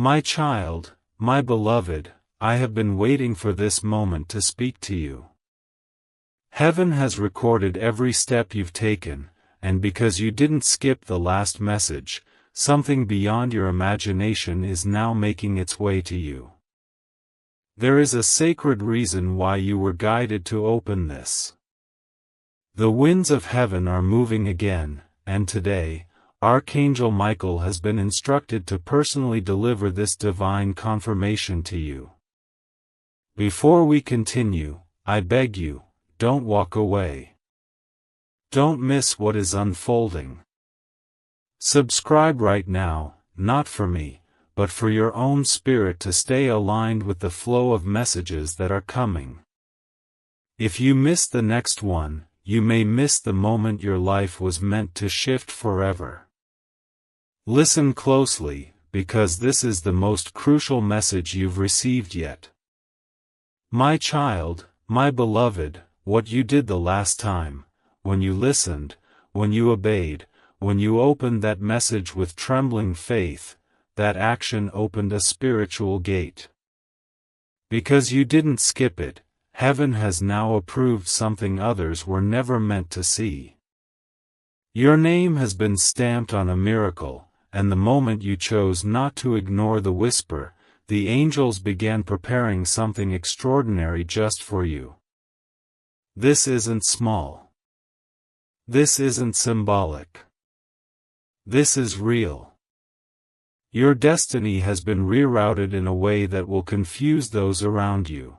My child, my beloved, I have been waiting for this moment to speak to you. Heaven has recorded every step you've taken, and because you didn't skip the last message, something beyond your imagination is now making its way to you. There is a sacred reason why you were guided to open this. The winds of heaven are moving again, and today, Archangel Michael has been instructed to personally deliver this divine confirmation to you. Before we continue, I beg you, don't walk away. Don't miss what is unfolding. Subscribe right now, not for me, but for your own spirit to stay aligned with the flow of messages that are coming. If you miss the next one, you may miss the moment your life was meant to shift forever. Listen closely, because this is the most crucial message you've received yet. My child, my beloved, what you did the last time, when you listened, when you obeyed, when you opened that message with trembling faith, that action opened a spiritual gate. Because you didn't skip it, heaven has now approved something others were never meant to see. Your name has been stamped on a miracle, and the moment you chose not to ignore the whisper, the angels began preparing something extraordinary just for you. This isn't small. This isn't symbolic. This is real. Your destiny has been rerouted in a way that will confuse those around you.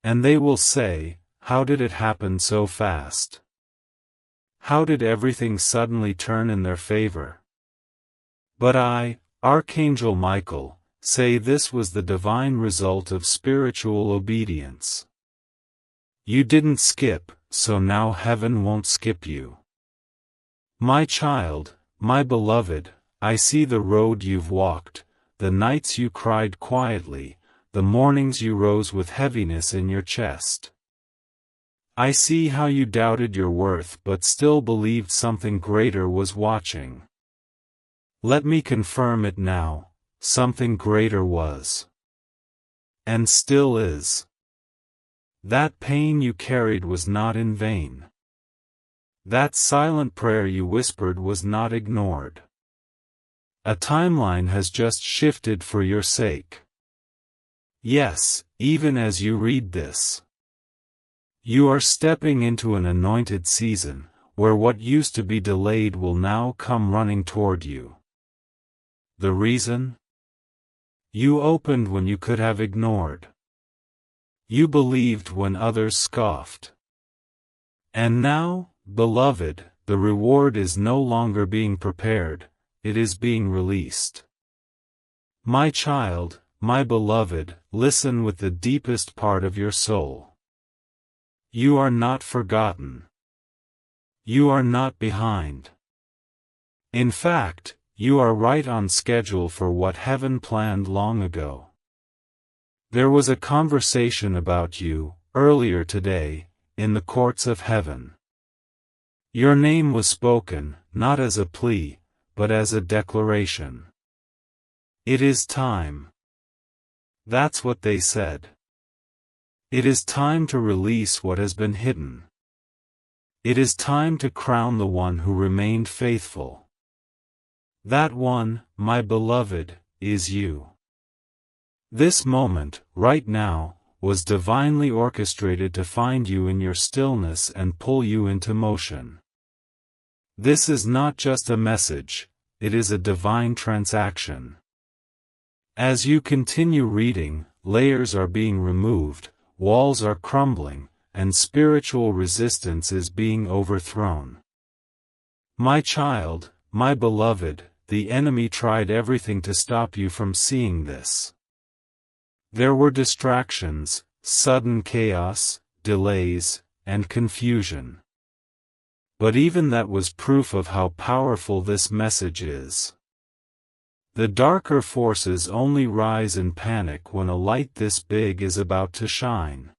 And they will say, how did it happen so fast? How did everything suddenly turn in their favor? But I, Archangel Michael, say this was the divine result of spiritual obedience. You didn't skip, so now heaven won't skip you. My child, my beloved, I see the road you've walked, the nights you cried quietly, the mornings you rose with heaviness in your chest. I see how you doubted your worth but still believed something greater was watching. Let me confirm it now, something greater was. And still is. That pain you carried was not in vain. That silent prayer you whispered was not ignored. A timeline has just shifted for your sake. Yes, even as you read this. You are stepping into an anointed season, where what used to be delayed will now come running toward you. The reason? You opened when you could have ignored. You believed when others scoffed. And now, beloved, the reward is no longer being prepared, it is being released. My child, my beloved, listen with the deepest part of your soul. You are not forgotten. You are not behind. In fact, you are right on schedule for what heaven planned long ago. There was a conversation about you, earlier today, in the courts of heaven. Your name was spoken, not as a plea, but as a declaration. It is time. That's what they said. It is time to release what has been hidden. It is time to crown the one who remained faithful. That one, my beloved, is you. This moment, right now, was divinely orchestrated to find you in your stillness and pull you into motion. This is not just a message, it is a divine transaction. As you continue reading, layers are being removed, walls are crumbling, and spiritual resistance is being overthrown. My child, my beloved, the enemy tried everything to stop you from seeing this. There were distractions, sudden chaos, delays, and confusion. But even that was proof of how powerful this message is. The darker forces only rise in panic when a light this big is about to shine.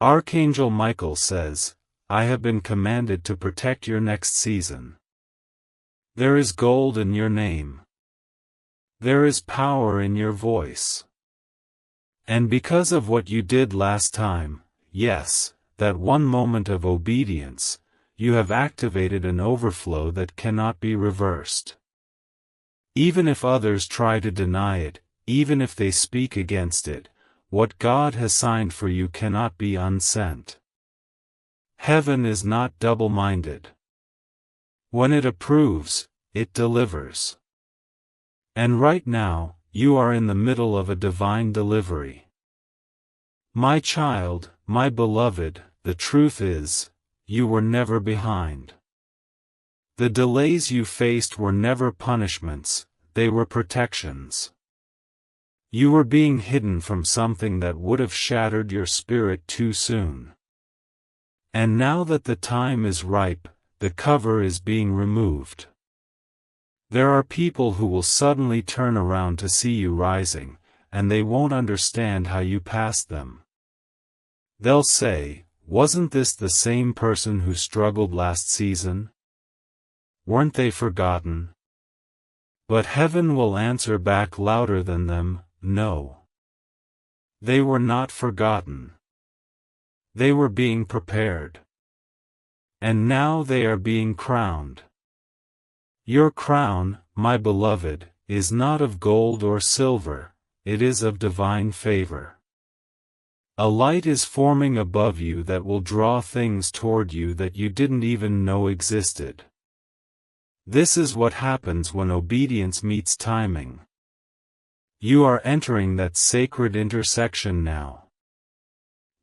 Archangel Michael says, I have been commanded to protect your next season. There is gold in your name. There is power in your voice. And because of what you did last time, yes, that one moment of obedience, you have activated an overflow that cannot be reversed. Even if others try to deny it, even if they speak against it, what God has signed for you cannot be unsent. Heaven is not double-minded. When it approves, it delivers. And right now, you are in the middle of a divine delivery. My child, my beloved, the truth is, you were never behind. The delays you faced were never punishments, they were protections. You were being hidden from something that would have shattered your spirit too soon. And now that the time is ripe, the cover is being removed. There are people who will suddenly turn around to see you rising, and they won't understand how you passed them. They'll say, "Wasn't this the same person who struggled last season? Weren't they forgotten?" But heaven will answer back louder than them, "No. They were not forgotten. They were being prepared. And now they are being crowned. Your crown, my beloved, is not of gold or silver, it is of divine favor. A light is forming above you that will draw things toward you that you didn't even know existed. This is what happens when obedience meets timing. You are entering that sacred intersection now.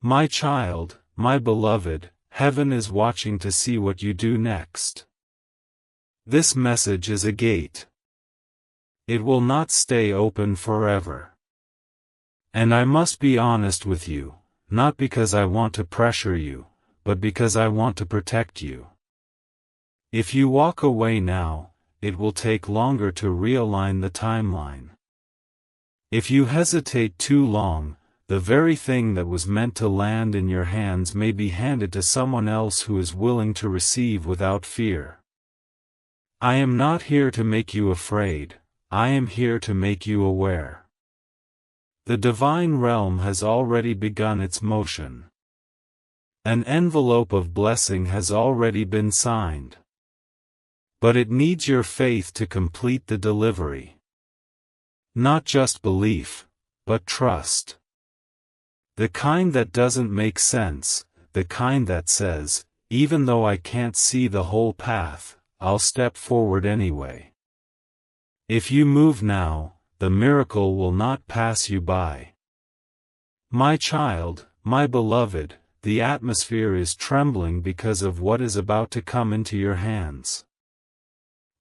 My child, my beloved, heaven is watching to see what you do next. This message is a gate. It will not stay open forever. And I must be honest with you, not because I want to pressure you, but because I want to protect you. If you walk away now, it will take longer to realign the timeline. If you hesitate too long, the very thing that was meant to land in your hands may be handed to someone else who is willing to receive without fear. I am not here to make you afraid, I am here to make you aware. The divine realm has already begun its motion. An envelope of blessing has already been signed. But it needs your faith to complete the delivery. Not just belief, but trust. The kind that doesn't make sense, the kind that says, even though I can't see the whole path, I'll step forward anyway. If you move now, the miracle will not pass you by. My child, my beloved, the atmosphere is trembling because of what is about to come into your hands.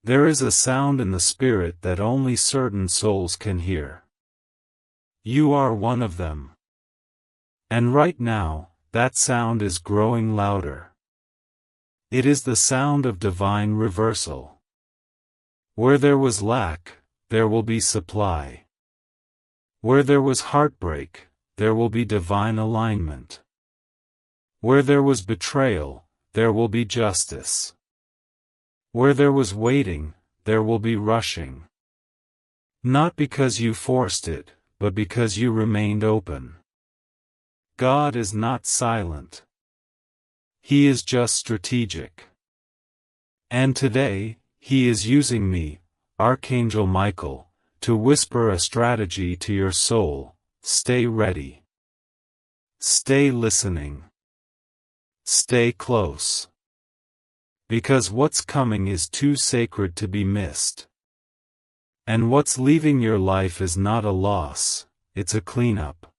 There is a sound in the spirit that only certain souls can hear. You are one of them. And right now, that sound is growing louder. It is the sound of divine reversal. Where there was lack, there will be supply. Where there was heartbreak, there will be divine alignment. Where there was betrayal, there will be justice. Where there was waiting, there will be rushing. Not because you forced it, but because you remained open. God is not silent. He is just strategic. And today, He is using me, Archangel Michael, to whisper a strategy to your soul. Stay ready. Stay listening. Stay close. Because what's coming is too sacred to be missed. And what's leaving your life is not a loss, it's a cleanup.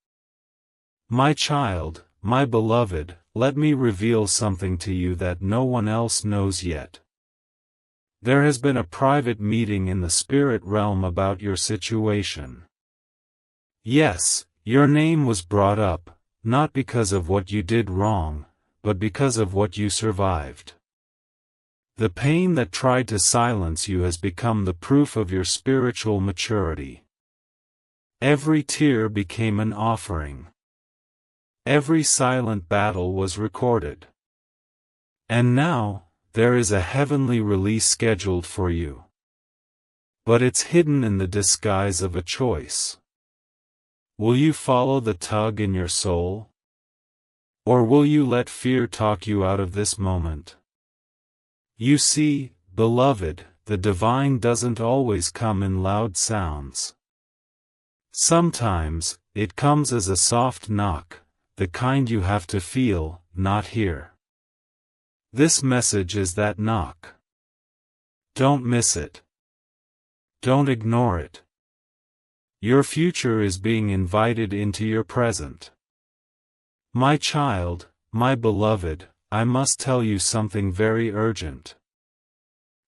My child, my beloved, let me reveal something to you that no one else knows yet. There has been a private meeting in the spirit realm about your situation. Yes, your name was brought up, not because of what you did wrong, but because of what you survived. The pain that tried to silence you has become the proof of your spiritual maturity. Every tear became an offering. Every silent battle was recorded. And now, there is a heavenly release scheduled for you. But it's hidden in the disguise of a choice. Will you follow the tug in your soul? Or will you let fear talk you out of this moment? You see, beloved, the divine doesn't always come in loud sounds. Sometimes, it comes as a soft knock, the kind you have to feel, not hear. This message is that knock. Don't miss it. Don't ignore it. Your future is being invited into your present. My child, my beloved, I must tell you something very urgent.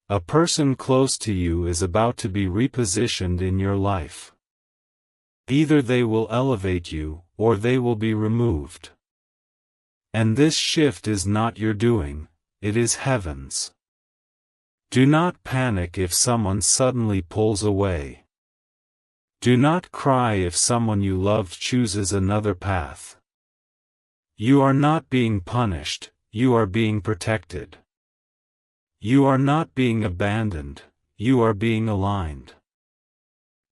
A person close to you is about to be repositioned in your life. Either they will elevate you, or they will be removed. And this shift is not your doing, it is heaven's. Do not panic if someone suddenly pulls away. Do not cry if someone you loved chooses another path. You are not being punished, you are being protected. You are not being abandoned, you are being aligned.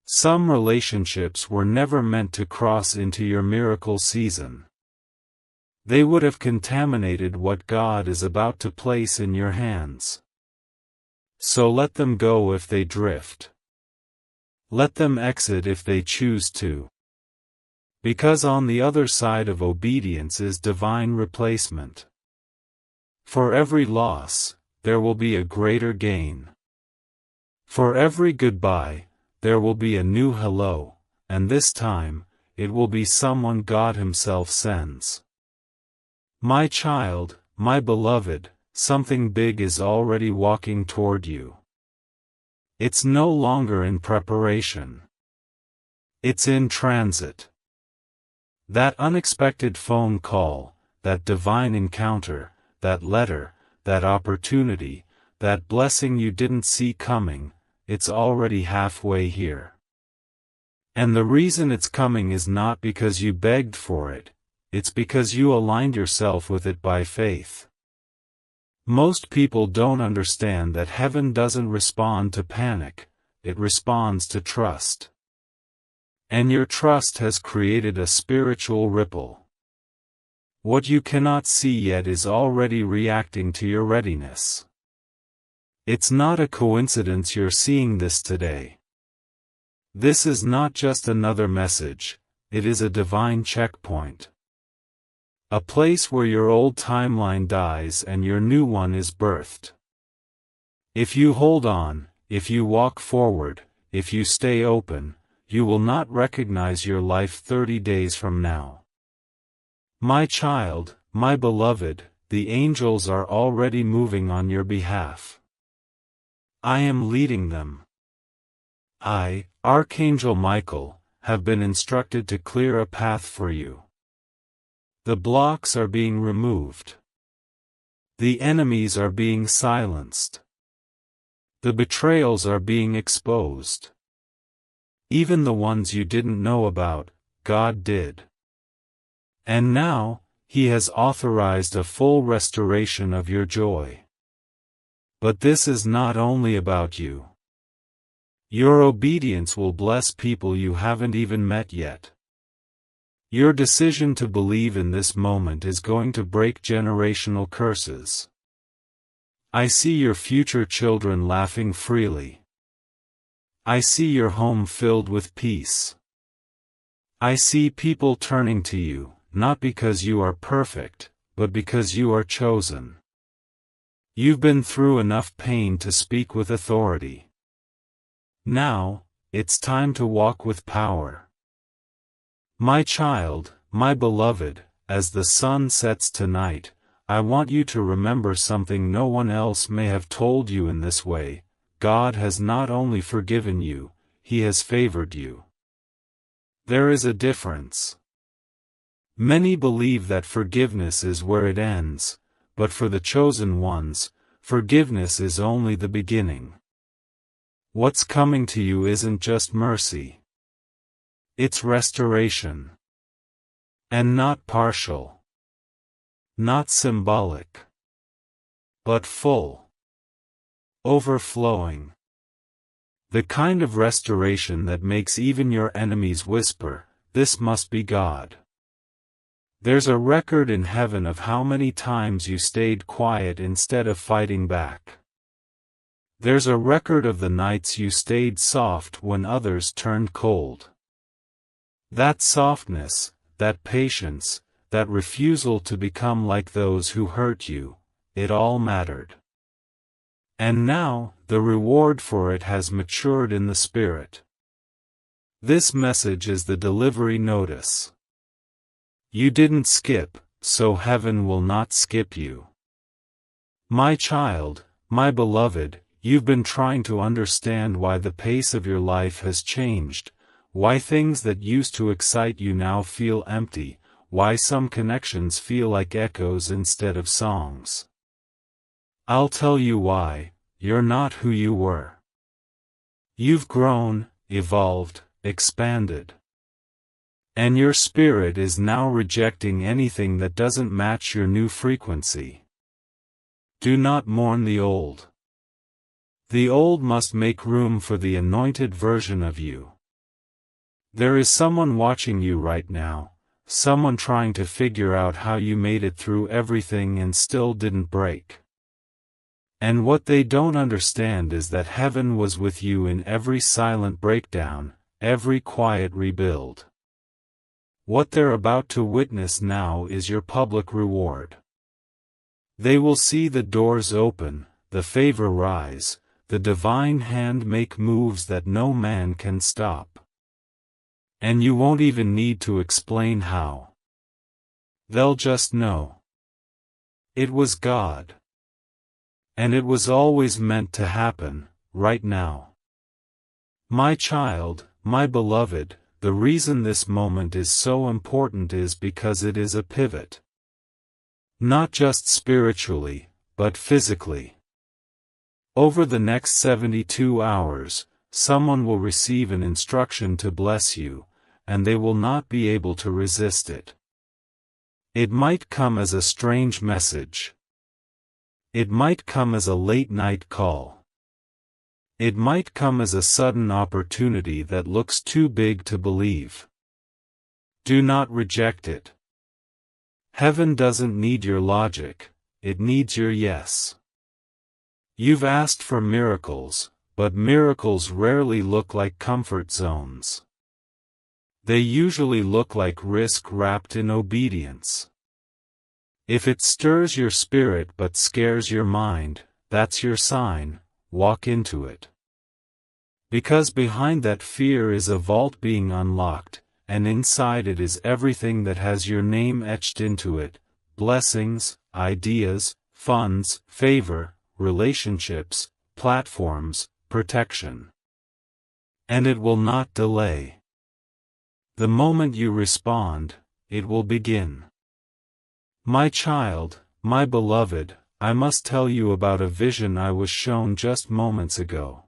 Some relationships were never meant to cross into your miracle season. They would have contaminated what God is about to place in your hands. So let them go if they drift. Let them exit if they choose to. Because on the other side of obedience is divine replacement. For every loss, there will be a greater gain. For every goodbye, there will be a new hello, and this time, it will be someone God Himself sends. My child, my beloved, something big is already walking toward you. It's no longer in preparation. It's in transit. That unexpected phone call, that divine encounter, that letter, that opportunity, that blessing you didn't see coming, it's already halfway here. And the reason it's coming is not because you begged for it, it's because you aligned yourself with it by faith. Most people don't understand that heaven doesn't respond to panic, it responds to trust. And your trust has created a spiritual ripple. What you cannot see yet is already reacting to your readiness. It's not a coincidence you're seeing this today. This is not just another message, it is a divine checkpoint. A place where your old timeline dies and your new one is birthed. If you hold on, if you walk forward, if you stay open, you will not recognize your life 30 days from now. My child, my beloved, the angels are already moving on your behalf. I am leading them. I, Archangel Michael, have been instructed to clear a path for you. The blocks are being removed. The enemies are being silenced. The betrayals are being exposed. Even the ones you didn't know about, God did. And now, He has authorized a full restoration of your joy. But this is not only about you. Your obedience will bless people you haven't even met yet. Your decision to believe in this moment is going to break generational curses. I see your future children laughing freely. I see your home filled with peace. I see people turning to you, not because you are perfect, but because you are chosen. You've been through enough pain to speak with authority. Now, it's time to walk with power. My child, my beloved, as the sun sets tonight, I want you to remember something no one else may have told you in this way. God has not only forgiven you, He has favored you. There is a difference. Many believe that forgiveness is where it ends, but for the chosen ones, forgiveness is only the beginning. What's coming to you isn't just mercy. It's restoration. And not partial. Not symbolic. But full. Overflowing. The kind of restoration that makes even your enemies whisper, "This must be God." There's a record in heaven of how many times you stayed quiet instead of fighting back. There's a record of the nights you stayed soft when others turned cold. That softness, that patience, that refusal to become like those who hurt you, it all mattered. And now, the reward for it has matured in the spirit. This message is the delivery notice. You didn't skip, so heaven will not skip you. My child, my beloved, you've been trying to understand why the pace of your life has changed, why things that used to excite you now feel empty, why some connections feel like echoes instead of songs. I'll tell you why. You're not who you were. You've grown, evolved, expanded. And your spirit is now rejecting anything that doesn't match your new frequency. Do not mourn the old. The old must make room for the anointed version of you. There is someone watching you right now, someone trying to figure out how you made it through everything and still didn't break. And what they don't understand is that heaven was with you in every silent breakdown, every quiet rebuild. What they're about to witness now is your public reward. They will see the doors open, the favor rise, the divine hand make moves that no man can stop. And you won't even need to explain how. They'll just know. It was God. And it was always meant to happen, right now. My child, my beloved, the reason this moment is so important is because it is a pivot. Not just spiritually, but physically. Over the next 72 hours, someone will receive an instruction to bless you, and they will not be able to resist it. It might come as a strange message. It might come as a late-night call. It might come as a sudden opportunity that looks too big to believe. Do not reject it. Heaven doesn't need your logic, it needs your yes. You've asked for miracles, but miracles rarely look like comfort zones. They usually look like risk wrapped in obedience. If it stirs your spirit but scares your mind, that's your sign. Walk into it. Because behind that fear is a vault being unlocked, and inside it is everything that has your name etched into it: blessings, ideas, funds, favor, relationships, platforms, protection. And it will not delay. The moment you respond, it will begin. My child, my beloved, I must tell you about a vision I was shown just moments ago.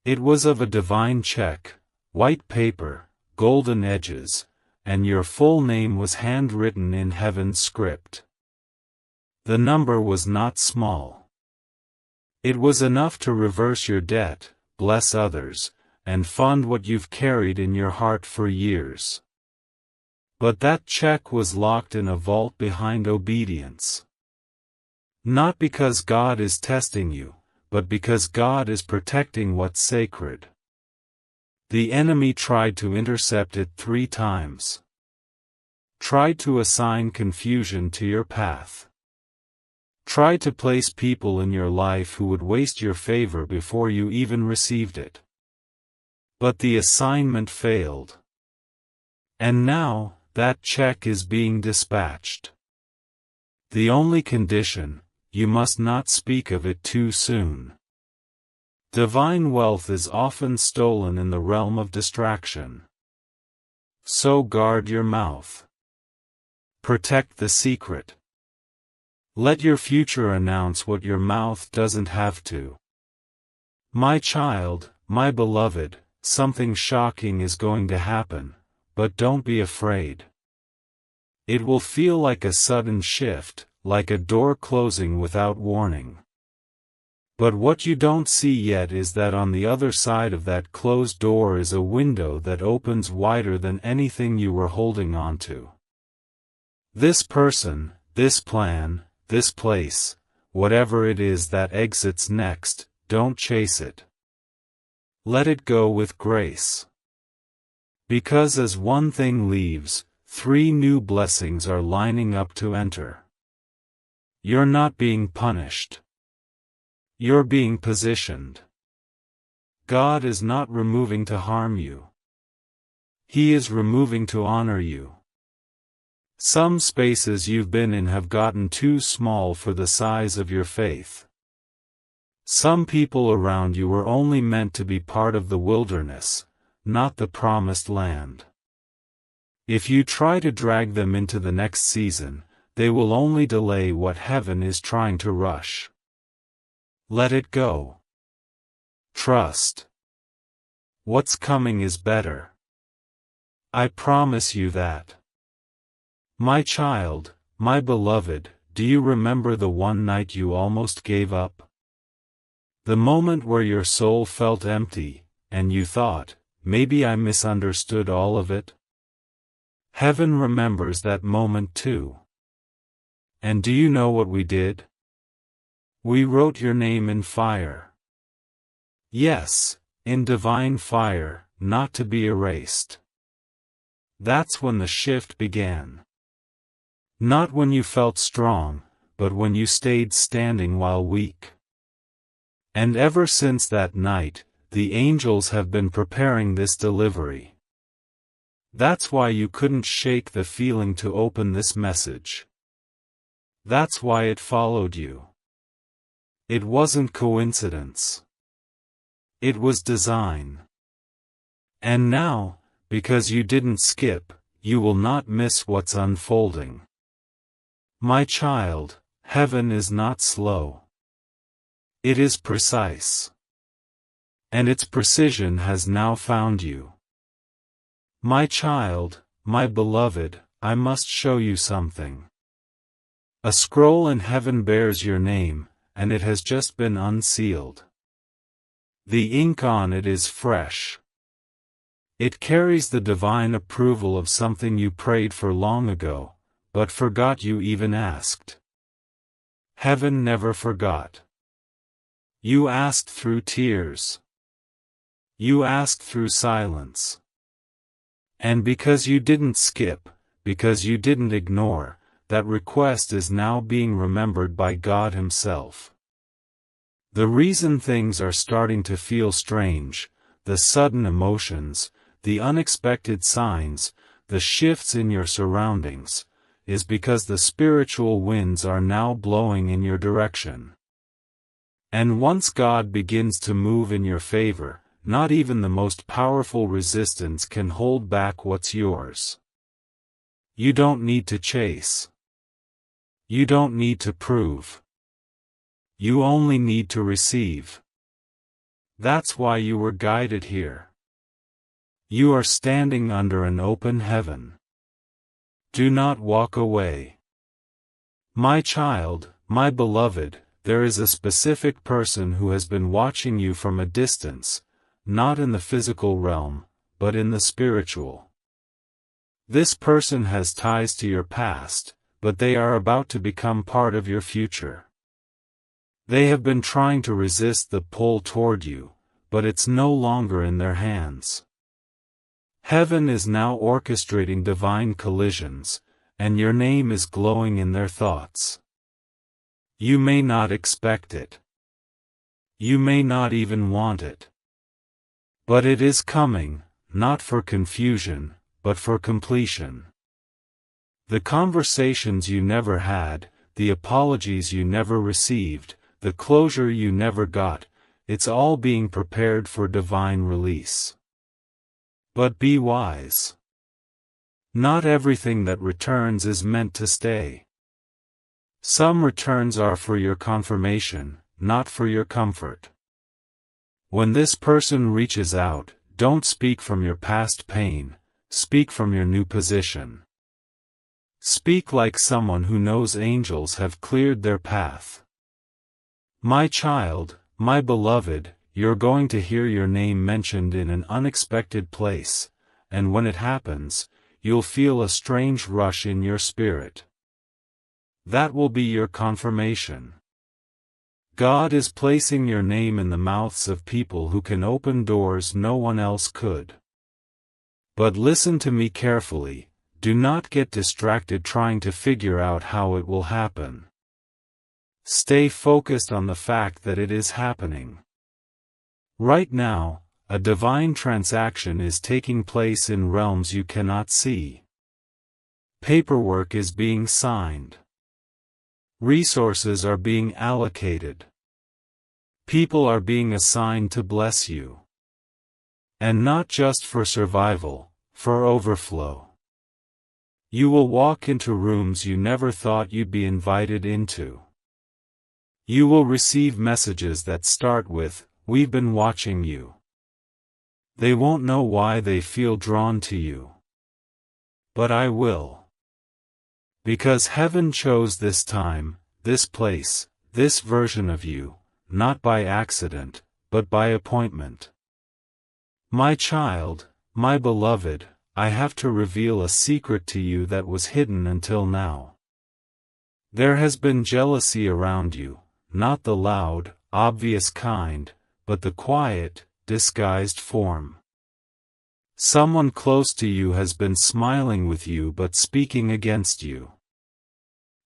It was of a divine check, white paper, golden edges, and your full name was handwritten in heaven's script. The number was not small. It was enough to reverse your debt, bless others, and fund what you've carried in your heart for years. But that check was locked in a vault behind obedience. Not because God is testing you, but because God is protecting what's sacred. The enemy tried to intercept it 3 times. Tried to assign confusion to your path. Tried to place people in your life who would waste your favor before you even received it. But the assignment failed. And now, that check is being dispatched. The only condition: you must not speak of it too soon. Divine wealth is often stolen in the realm of distraction. So guard your mouth. Protect the secret. Let your future announce what your mouth doesn't have to. My child, my beloved, something shocking is going to happen, but don't be afraid. It will feel like a sudden shift, like a door closing without warning. But what you don't see yet is that on the other side of that closed door is a window that opens wider than anything you were holding on to. This person, this plan, this place, whatever it is that exits next, don't chase it. Let it go with grace. Because as one thing leaves, 3 new blessings are lining up to enter. You're not being punished. You're being positioned. God is not removing to harm you. He is removing to honor you. Some spaces you've been in have gotten too small for the size of your faith. Some people around you were only meant to be part of the wilderness, not the promised land. If you try to drag them into the next season, they will only delay what heaven is trying to rush. Let it go. Trust. What's coming is better. I promise you that. My child, my beloved, do you remember the one night you almost gave up? The moment where your soul felt empty, and you thought, maybe I misunderstood all of it? Heaven remembers that moment too. And do you know what we did? We wrote your name in fire. Yes, in divine fire, not to be erased. That's when the shift began. Not when you felt strong, but when you stayed standing while weak. And ever since that night, the angels have been preparing this delivery. That's why you couldn't shake the feeling to open this message. That's why it followed you. It wasn't coincidence. It was design. And now, because you didn't skip, you will not miss what's unfolding. My child, heaven is not slow. It is precise. And its precision has now found you. My child, my beloved, I must show you something. A scroll in heaven bears your name, and it has just been unsealed. The ink on it is fresh. It carries the divine approval of something you prayed for long ago, but forgot you even asked. Heaven never forgot. You asked through tears. You asked through silence. And because you didn't skip, because you didn't ignore, that request is now being remembered by God Himself. The reason things are starting to feel strange, the sudden emotions, the unexpected signs, the shifts in your surroundings, is because the spiritual winds are now blowing in your direction. And once God begins to move in your favor, not even the most powerful resistance can hold back what's yours. You don't need to chase. You don't need to prove. You only need to receive. That's why you were guided here. You are standing under an open heaven. Do not walk away. My child, my beloved, there is a specific person who has been watching you from a distance, not in the physical realm, but in the spiritual. This person has ties to your past, but they are about to become part of your future. They have been trying to resist the pull toward you, but it's no longer in their hands. Heaven is now orchestrating divine collisions, and your name is glowing in their thoughts. You may not expect it. You may not even want it. But it is coming, not for confusion, but for completion. The conversations you never had, the apologies you never received, the closure you never got, it's all being prepared for divine release. But be wise. Not everything that returns is meant to stay. Some returns are for your confirmation, not for your comfort. When this person reaches out, don't speak from your past pain, speak from your new position. Speak like someone who knows angels have cleared their path. My child, My beloved, you're going to hear your name mentioned in an unexpected place, and when it happens, you'll feel a strange rush in your spirit. That will be your confirmation. God is placing your name in the mouths of people who can open doors no one else could. But listen to me carefully, do not get distracted trying to figure out how it will happen. Stay focused on the fact that it is happening. Right now, a divine transaction is taking place in realms you cannot see. Paperwork is being signed. Resources are being allocated. People are being assigned to bless you. And not just for survival, for overflow. You will walk into rooms you never thought you'd be invited into. You will receive messages that start with, "We've been watching you." They won't know why they feel drawn to you. But I will. Because heaven chose this time, this place, this version of you, not by accident, but by appointment. My child, my beloved, I have to reveal a secret to you that was hidden until now. There has been jealousy around you, not the loud, obvious kind, but the quiet, disguised form. Someone close to you has been smiling with you but speaking against you.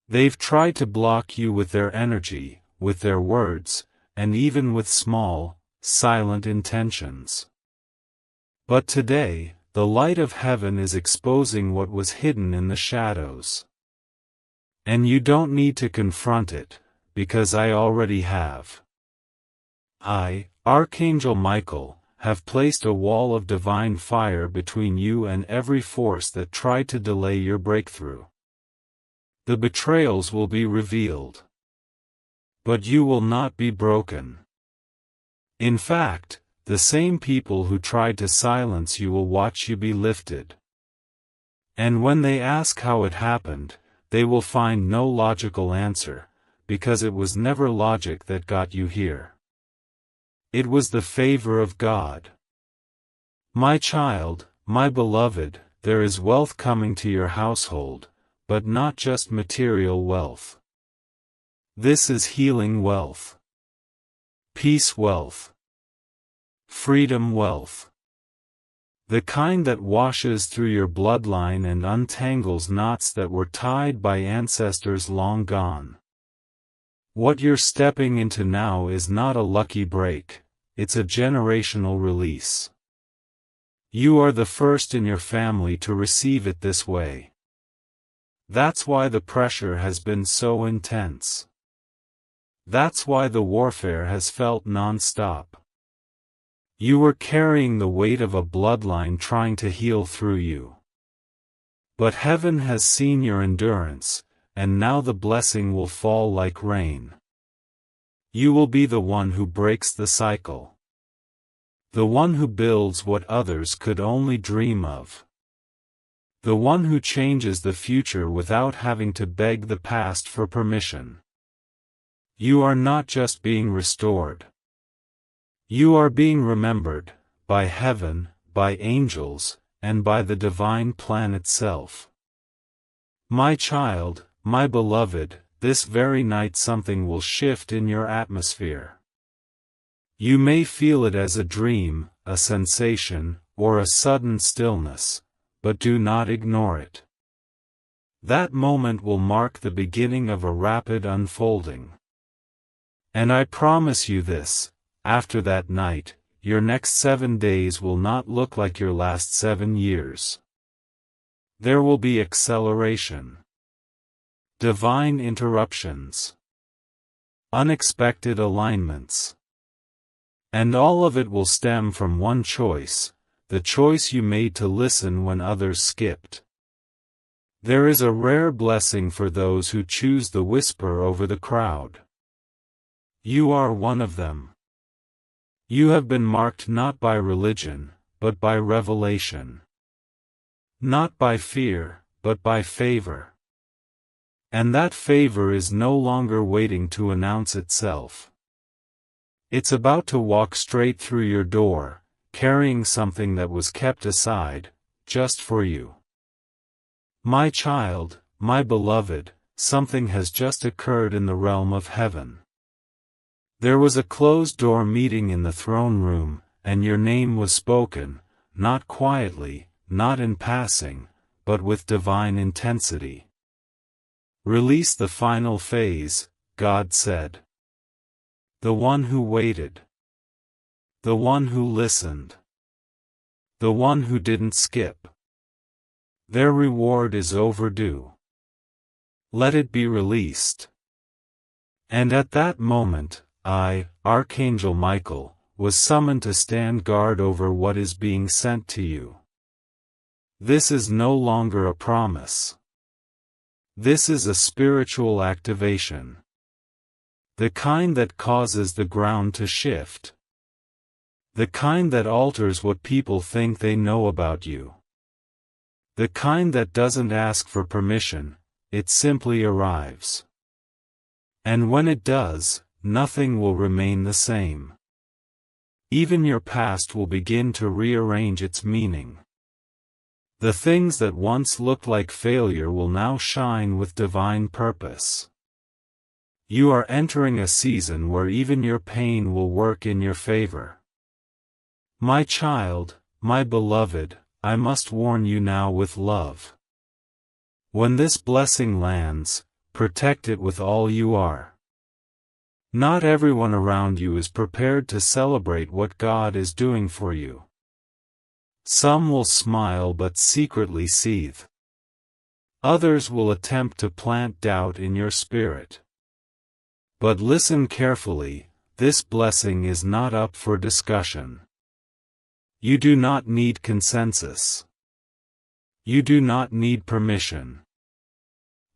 They've tried to block you with their energy, with their words, and even with small, silent intentions. But today, the light of heaven is exposing what was hidden in the shadows. And you don't need to confront it, because I already have. I, Archangel Michael, have placed a wall of divine fire between you and every force that tried to delay your breakthrough. The betrayals will be revealed. But you will not be broken. In fact, the same people who tried to silence you will watch you be lifted. And when they ask how it happened, they will find no logical answer, because it was never logic that got you here. It was the favor of God. My child, my beloved, there is wealth coming to your household, but not just material wealth. This is healing wealth. Peace wealth. Freedom wealth. The kind that washes through your bloodline and untangles knots that were tied by ancestors long gone. What you're stepping into now is not a lucky break, it's a generational release. You are the first in your family to receive it this way. That's why the pressure has been so intense. That's why the warfare has felt non-stop. You were carrying the weight of a bloodline trying to heal through you. But heaven has seen your endurance, and now the blessing will fall like rain. You will be the one who breaks the cycle. The one who builds what others could only dream of. The one who changes the future without having to beg the past for permission. You are not just being restored. You are being remembered, by heaven, by angels, and by the divine plan itself. My child, my beloved, this very night something will shift in your atmosphere. You may feel it as a dream, a sensation, or a sudden stillness, but do not ignore it. That moment will mark the beginning of a rapid unfolding. And I promise you this, after that night, your next 7 days will not look like your last 7 years. There will be acceleration. Divine interruptions. Unexpected alignments. And all of it will stem from one choice, the choice you made to listen when others skipped. There is a rare blessing for those who choose the whisper over the crowd. You are one of them. You have been marked not by religion, but by revelation. Not by fear, but by favor. And that favor is no longer waiting to announce itself. It's about to walk straight through your door, carrying something that was kept aside, just for you. My child, my beloved, something has just occurred in the realm of heaven. There was a closed-door meeting in the throne room, and your name was spoken, not quietly, not in passing, but with divine intensity. Release the final phase, God said. The one who waited. The one who listened. The one who didn't skip. Their reward is overdue. Let it be released. And at that moment, I, Archangel Michael, was summoned to stand guard over what is being sent to you. This is no longer a promise. This is a spiritual activation. The kind that causes the ground to shift. The kind that alters what people think they know about you. The kind that doesn't ask for permission, it simply arrives. And when it does, nothing will remain the same. Even your past will begin to rearrange its meaning. The things that once looked like failure will now shine with divine purpose. You are entering a season where even your pain will work in your favor. My child, my beloved, I must warn you now with love. When this blessing lands, protect it with all you are. Not everyone around you is prepared to celebrate what God is doing for you. Some will smile but secretly seethe. Others will attempt to plant doubt in your spirit. But listen carefully, this blessing is not up for discussion. You do not need consensus. You do not need permission.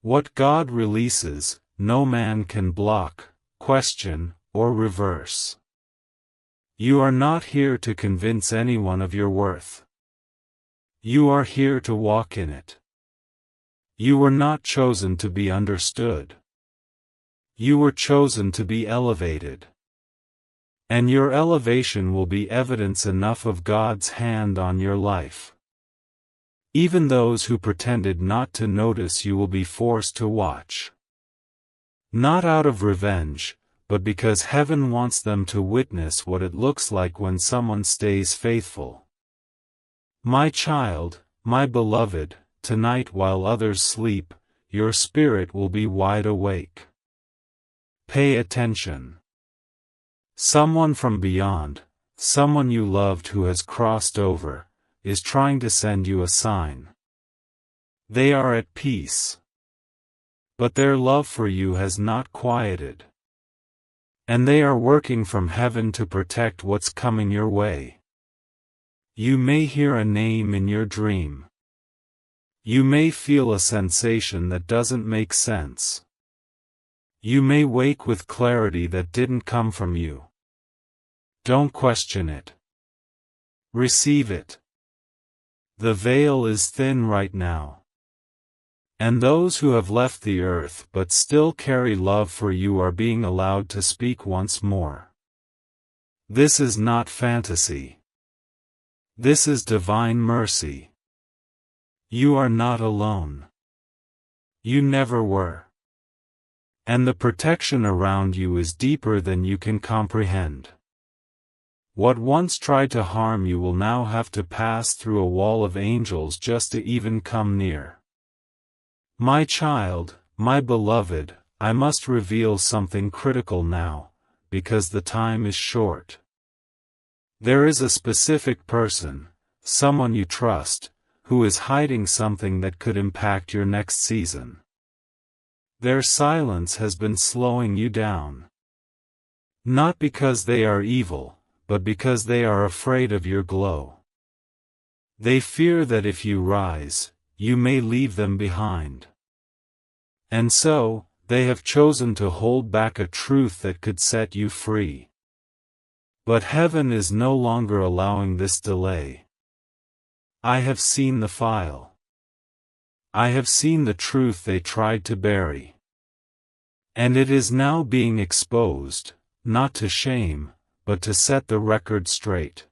What God releases, no man can block, question, or reverse. You are not here to convince anyone of your worth. You are here to walk in it. You were not chosen to be understood. You were chosen to be elevated. And your elevation will be evidence enough of God's hand on your life. Even those who pretended not to notice you will be forced to watch. Not out of revenge, but because heaven wants them to witness what it looks like when someone stays faithful. My child, my beloved, tonight while others sleep, your spirit will be wide awake. Pay attention. Someone from beyond, someone you loved who has crossed over, is trying to send you a sign. They are at peace. But their love for you has not quieted. And they are working from heaven to protect what's coming your way. You may hear a name in your dream. You may feel a sensation that doesn't make sense. You may wake with clarity that didn't come from you. Don't question it. Receive it. The veil is thin right now. And those who have left the earth but still carry love for you are being allowed to speak once more. This is not fantasy. This is divine mercy. You are not alone. You never were. And the protection around you is deeper than you can comprehend. What once tried to harm you will now have to pass through a wall of angels just to even come near. My child, my beloved, I must reveal something critical now, because the time is short. There is a specific person, someone you trust, who is hiding something that could impact your next season. Their silence has been slowing you down. Not because they are evil, but because they are afraid of your glow. They fear that if you rise, you may leave them behind. And so, they have chosen to hold back a truth that could set you free. But heaven is no longer allowing this delay. I have seen the file. I have seen the truth they tried to bury. And it is now being exposed, not to shame, but to set the record straight.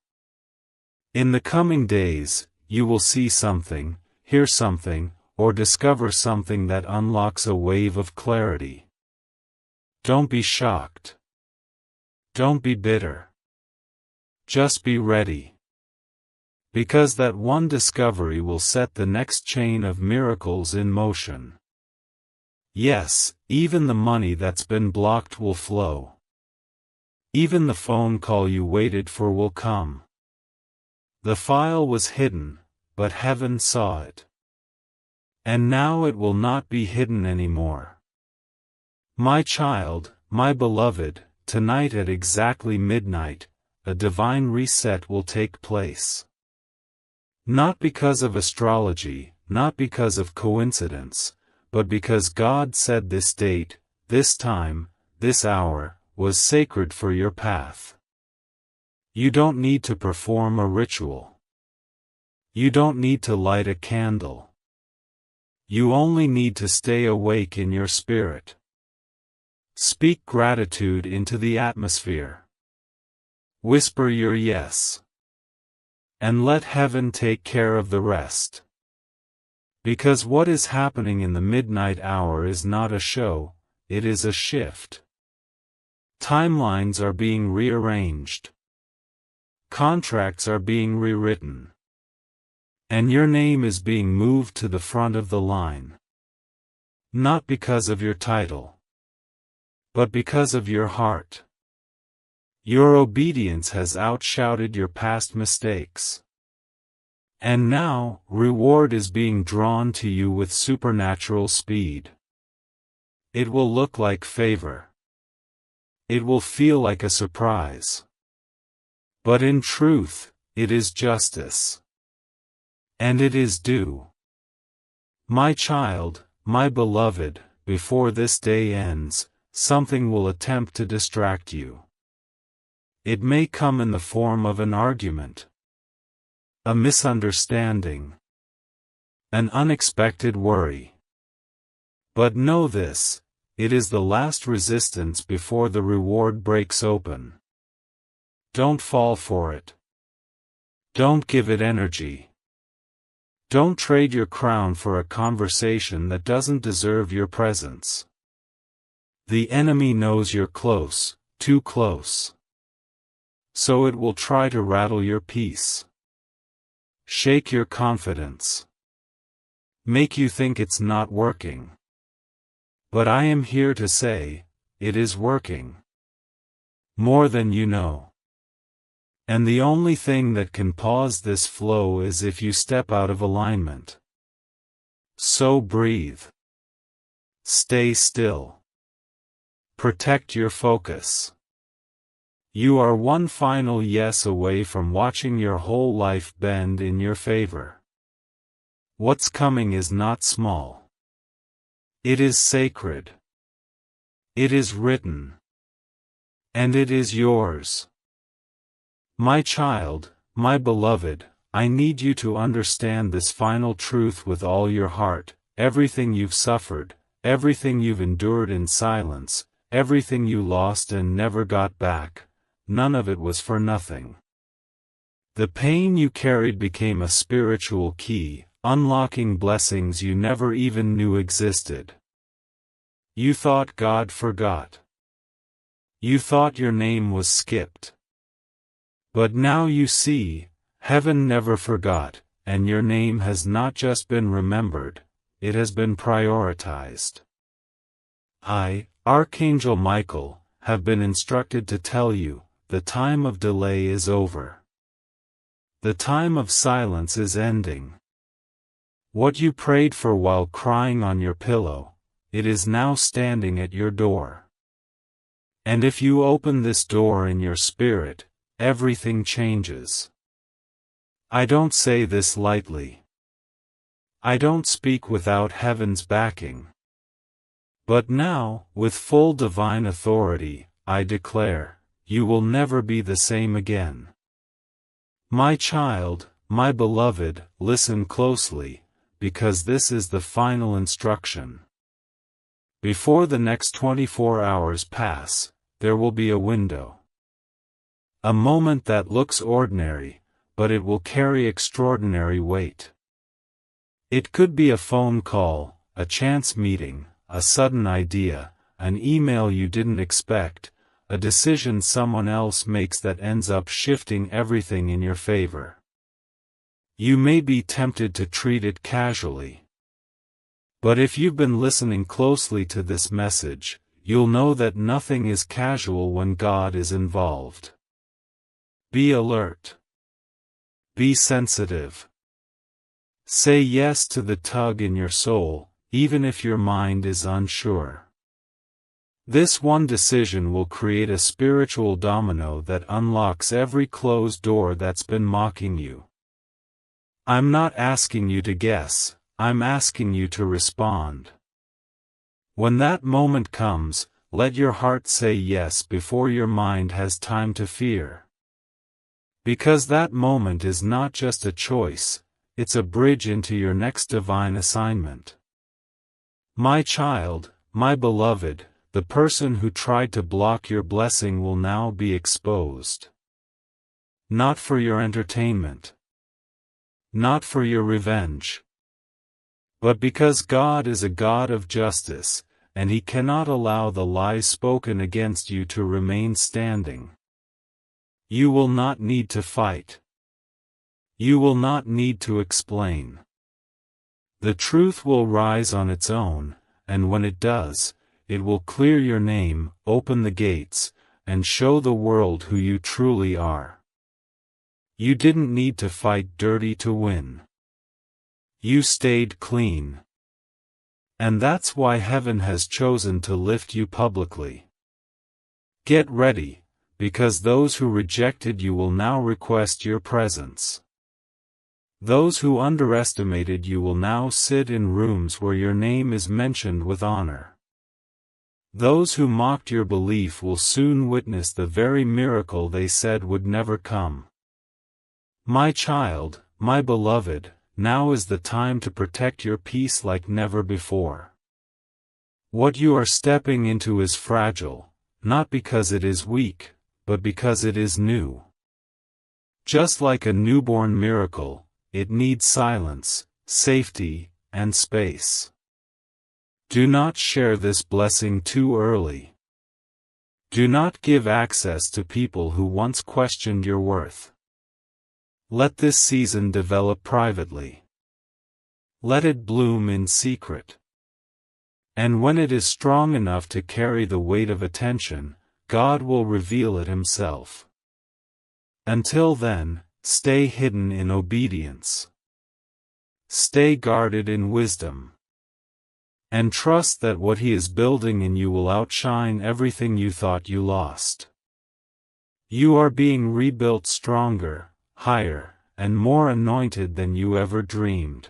In the coming days, you will see something, hear something, or discover something that unlocks a wave of clarity. Don't be shocked. Don't be bitter. Just be ready. Because that one discovery will set the next chain of miracles in motion. Yes, even the money that's been blocked will flow. Even the phone call you waited for will come. The file was hidden, but heaven saw it. And now it will not be hidden anymore. My child, my beloved, tonight at exactly midnight, a divine reset will take place. Not because of astrology, not because of coincidence, but because God said this date, this time, this hour, was sacred for your path. You don't need to perform a ritual. You don't need to light a candle. You only need to stay awake in your spirit. Speak gratitude into the atmosphere. Whisper your yes. And let heaven take care of the rest. Because what is happening in the midnight hour is not a show, it is a shift. Timelines are being rearranged. Contracts are being rewritten. And your name is being moved to the front of the line. Not because of your title, but because of your heart. Your obedience has outshouted your past mistakes. And now, reward is being drawn to you with supernatural speed. It will look like favor. It will feel like a surprise. But in truth, it is justice. And it is due. My child, my beloved, before this day ends, something will attempt to distract you. It may come in the form of an argument, a misunderstanding, an unexpected worry. But know this, it is the last resistance before the reward breaks open. Don't fall for it. Don't give it energy. Don't trade your crown for a conversation that doesn't deserve your presence. The enemy knows you're close, too close. So it will try to rattle your peace. Shake your confidence. Make you think it's not working. But I am here to say, it is working. More than you know. And the only thing that can pause this flow is if you step out of alignment. So breathe. Stay still. Protect your focus. You are one final yes away from watching your whole life bend in your favor. What's coming is not small. It is sacred. It is written. And it is yours. My child, my beloved, I need you to understand this final truth with all your heart. Everything you've suffered, everything you've endured in silence, everything you lost and never got back, none of it was for nothing. The pain you carried became a spiritual key, unlocking blessings you never even knew existed. You thought God forgot. You thought your name was skipped. But now you see, heaven never forgot, and your name has not just been remembered, it has been prioritized. I, Archangel Michael, have been instructed to tell you, the time of delay is over. The time of silence is ending. What you prayed for while crying on your pillow, it is now standing at your door. And if you open this door in your spirit, everything changes. I don't say this lightly. I don't speak without heaven's backing. But now, with full divine authority, I declare, you will never be the same again. My child, my beloved, listen closely, because this is the final instruction. Before the next 24 hours pass, there will be a window. A moment that looks ordinary, but it will carry extraordinary weight. It could be a phone call, a chance meeting, a sudden idea, an email you didn't expect, a decision someone else makes that ends up shifting everything in your favor. You may be tempted to treat it casually. But if you've been listening closely to this message, you'll know that nothing is casual when God is involved. Be alert. Be sensitive. Say yes to the tug in your soul, even if your mind is unsure. This one decision will create a spiritual domino that unlocks every closed door that's been mocking you. I'm not asking you to guess, I'm asking you to respond. When that moment comes, let your heart say yes before your mind has time to fear. Because that moment is not just a choice, it's a bridge into your next divine assignment. My child, my beloved, the person who tried to block your blessing will now be exposed. Not for your entertainment. Not for your revenge. But because God is a God of justice, and He cannot allow the lies spoken against you to remain standing. You will not need to fight. You will not need to explain. The truth will rise on its own, and when it does, it will clear your name, open the gates, and show the world who you truly are. You didn't need to fight dirty to win. You stayed clean. And that's why heaven has chosen to lift you publicly. Get ready, because those who rejected you will now request your presence. Those who underestimated you will now sit in rooms where your name is mentioned with honor. Those who mocked your belief will soon witness the very miracle they said would never come. My child, my beloved, now is the time to protect your peace like never before. What you are stepping into is fragile, not because it is weak, but because it is new. Just like a newborn miracle, it needs silence, safety, and space. Do not share this blessing too early. Do not give access to people who once questioned your worth. Let this season develop privately. Let it bloom in secret. And when it is strong enough to carry the weight of attention, God will reveal it Himself. Until then, stay hidden in obedience. Stay guarded in wisdom. And trust that what He is building in you will outshine everything you thought you lost. You are being rebuilt stronger, higher, and more anointed than you ever dreamed.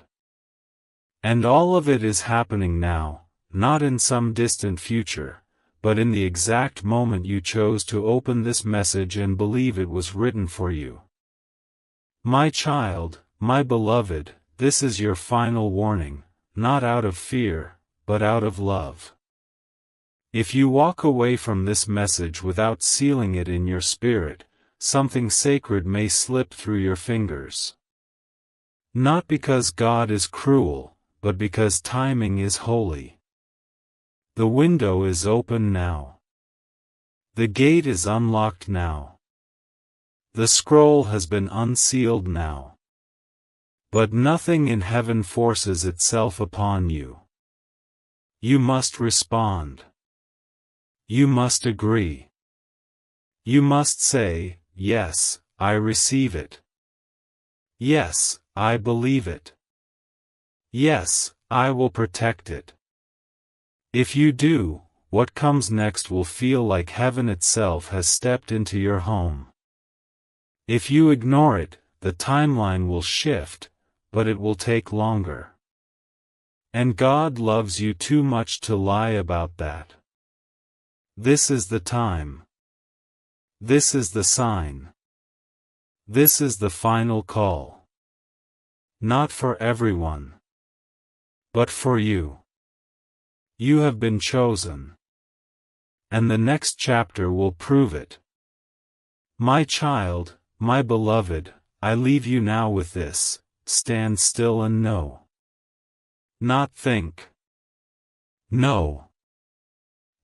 And all of it is happening now, not in some distant future, but in the exact moment you chose to open this message and believe it was written for you. My child, my beloved, this is your final warning, not out of fear, but out of love. If you walk away from this message without sealing it in your spirit, something sacred may slip through your fingers. Not because God is cruel, but because timing is holy. The window is open now. The gate is unlocked now. The scroll has been unsealed now. But nothing in heaven forces itself upon you. You must respond. You must agree. You must say, yes, I receive it. Yes, I believe it. Yes, I will protect it. If you do, what comes next will feel like heaven itself has stepped into your home. If you ignore it, the timeline will shift, but it will take longer. And God loves you too much to lie about that. This is the time. This is the sign. This is the final call. Not for everyone, but for you. You have been chosen. And the next chapter will prove it. My child, my beloved, I leave you now with this: stand still and know. Not think. Know.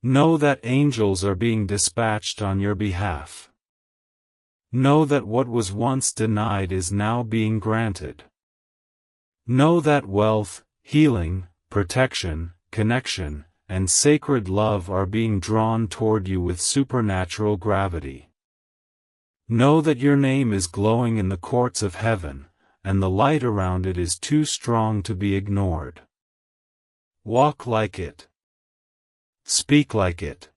Know that angels are being dispatched on your behalf. Know that what was once denied is now being granted. Know that wealth, healing, protection, connection, and sacred love are being drawn toward you with supernatural gravity. Know that your name is glowing in the courts of heaven, and the light around it is too strong to be ignored. Walk like it. Speak like it.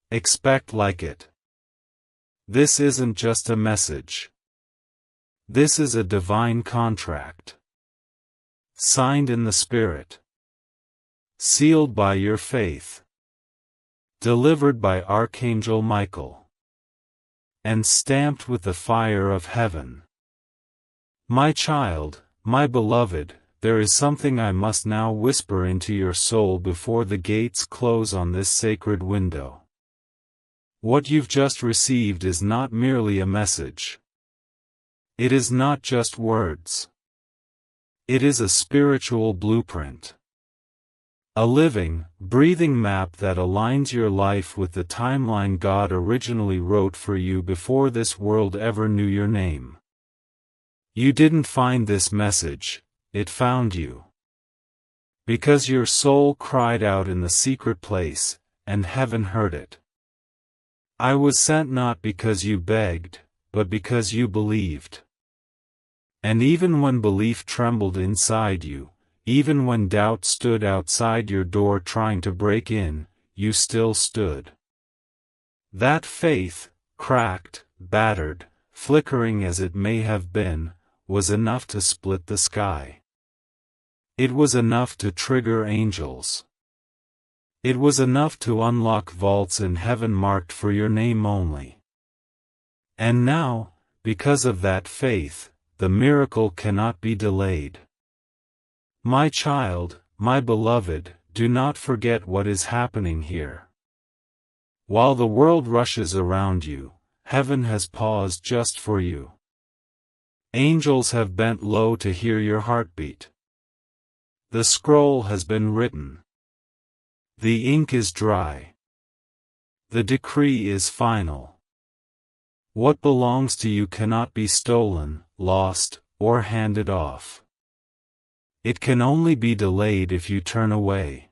Expect like it. This isn't just a message. This is a divine contract. Signed in the Spirit. Sealed by your faith. Delivered by Archangel Michael. And stamped with the fire of heaven. My child, my beloved, there is something I must now whisper into your soul before the gates close on this sacred window. What you've just received is not merely a message. It is not just words. It is a spiritual blueprint. A living, breathing map that aligns your life with the timeline God originally wrote for you before this world ever knew your name. You didn't find this message, it found you. Because your soul cried out in the secret place, and heaven heard it. I was sent not because you begged, but because you believed. And even when belief trembled inside you, even when doubt stood outside your door trying to break in, you still stood. That faith, cracked, battered, flickering as it may have been, was enough to split the sky. It was enough to trigger angels. It was enough to unlock vaults in heaven marked for your name only. And now, because of that faith, the miracle cannot be delayed. My child, my beloved, do not forget what is happening here. While the world rushes around you, heaven has paused just for you. Angels have bent low to hear your heartbeat. The scroll has been written. The ink is dry. The decree is final. What belongs to you cannot be stolen, lost, or handed off. It can only be delayed if you turn away.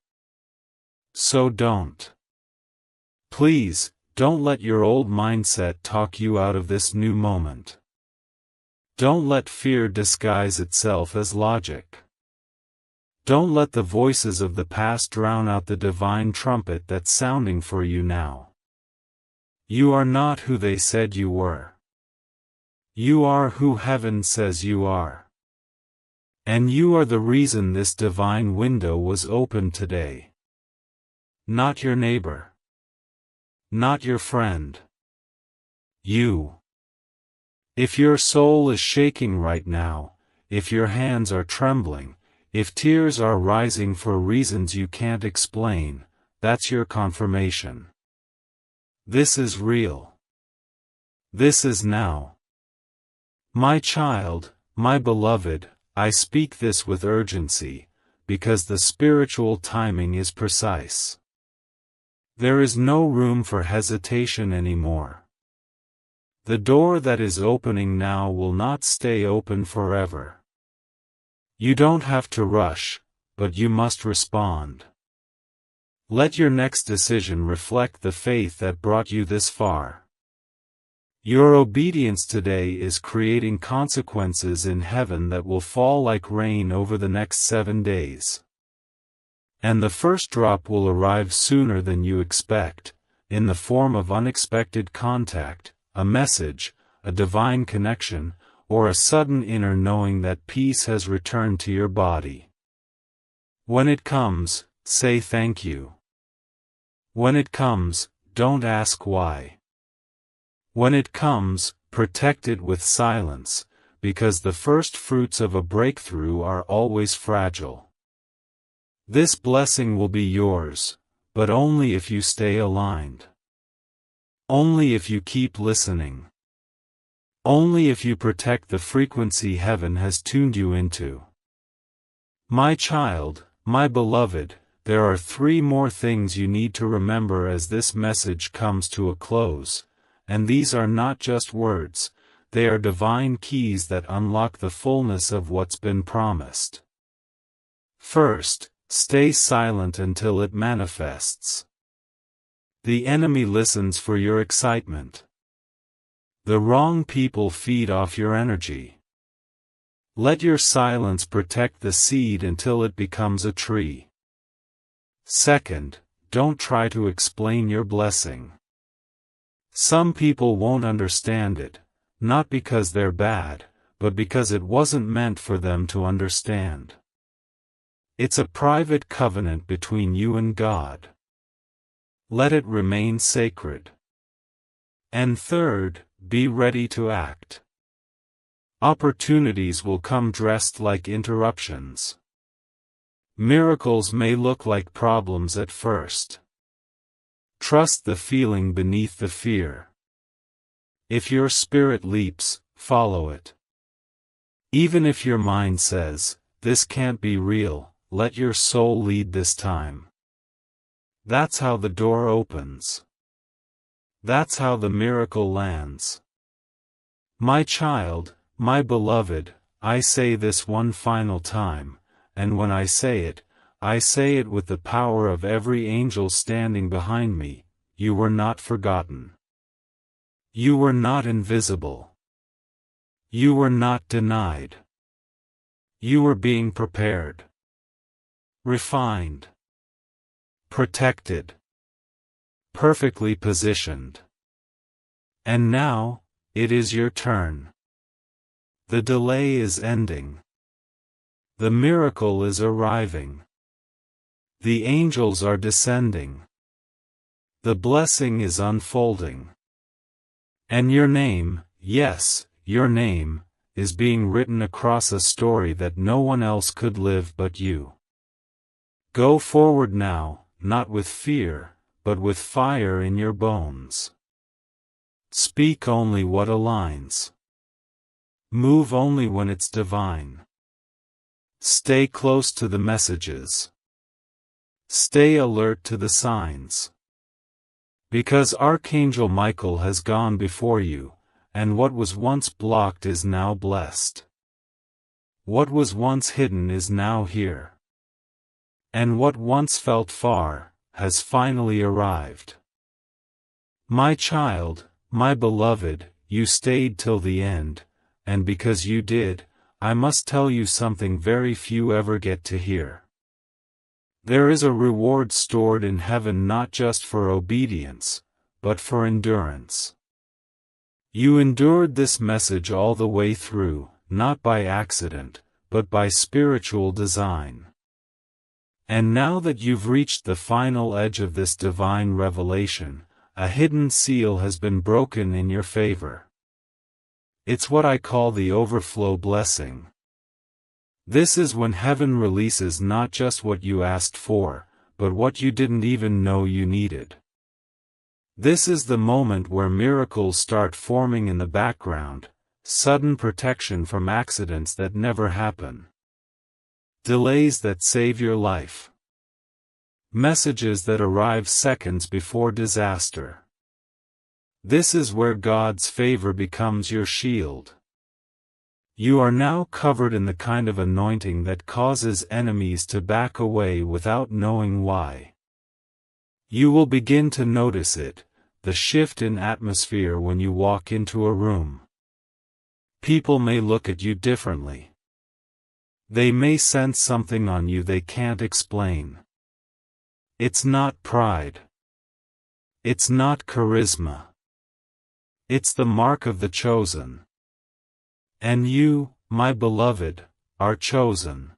So don't. Please, don't let your old mindset talk you out of this new moment. Don't let fear disguise itself as logic. Don't let the voices of the past drown out the divine trumpet that's sounding for you now. You are not who they said you were. You are who heaven says you are. And you are the reason this divine window was opened today. Not your neighbor. Not your friend. You. If your soul is shaking right now, if your hands are trembling, if tears are rising for reasons you can't explain, that's your confirmation. This is real. This is now. My child, my beloved, I speak this with urgency, because the spiritual timing is precise. There is no room for hesitation anymore. The door that is opening now will not stay open forever. You don't have to rush, but you must respond. Let your next decision reflect the faith that brought you this far. Your obedience today is creating consequences in heaven that will fall like rain over the next 7 days. And the first drop will arrive sooner than you expect, in the form of unexpected contact, a message, a divine connection, or a sudden inner knowing that peace has returned to your body. When it comes, say thank you. When it comes, don't ask why. When it comes, protect it with silence, because the first fruits of a breakthrough are always fragile. This blessing will be yours, but only if you stay aligned. Only if you keep listening. Only if you protect the frequency heaven has tuned you into. My child, my beloved, there are 3 more things you need to remember as this message comes to a close, and these are not just words, they are divine keys that unlock the fullness of what's been promised. First, stay silent until it manifests. The enemy listens for your excitement. The wrong people feed off your energy. Let your silence protect the seed until it becomes a tree. Second, don't try to explain your blessing. Some people won't understand it, not because they're bad, but because it wasn't meant for them to understand. It's a private covenant between you and God. Let it remain sacred. And third, be ready to act. Opportunities will come dressed like interruptions. Miracles may look like problems at first. Trust the feeling beneath the fear. If your spirit leaps, follow it. Even if your mind says, "This can't be real," let your soul lead this time. That's how the door opens. That's how the miracle lands. My child, my beloved, I say this one final time, and when I say it with the power of every angel standing behind me: you were not forgotten. You were not invisible. You were not denied. You were being prepared, refined, protected, perfectly positioned. And now, it is your turn. The delay is ending. The miracle is arriving. The angels are descending. The blessing is unfolding. And your name, yes, your name, is being written across a story that no one else could live but you. Go forward now, not with fear, but with fire in your bones. Speak only what aligns. Move only when it's divine. Stay close to the messages. Stay alert to the signs. Because Archangel Michael has gone before you, and what was once blocked is now blessed. What was once hidden is now here. And what once felt far, has finally arrived. My child, my beloved, you stayed till the end, and because you did, I must tell you something very few ever get to hear. There is a reward stored in heaven not just for obedience, but for endurance. You endured this message all the way through, not by accident, but by spiritual design. And now that you've reached the final edge of this divine revelation, a hidden seal has been broken in your favor. It's what I call the overflow blessing. This is when heaven releases not just what you asked for, but what you didn't even know you needed. This is the moment where miracles start forming in the background, sudden protection from accidents that never happen. Delays that save your life. Messages that arrive seconds before disaster. This is where God's favor becomes your shield. You are now covered in the kind of anointing that causes enemies to back away without knowing why. You will begin to notice it, the shift in atmosphere when you walk into a room. People may look at you differently. They may sense something on you they can't explain. It's not pride. It's not charisma. It's the mark of the chosen. And you, my beloved, are chosen.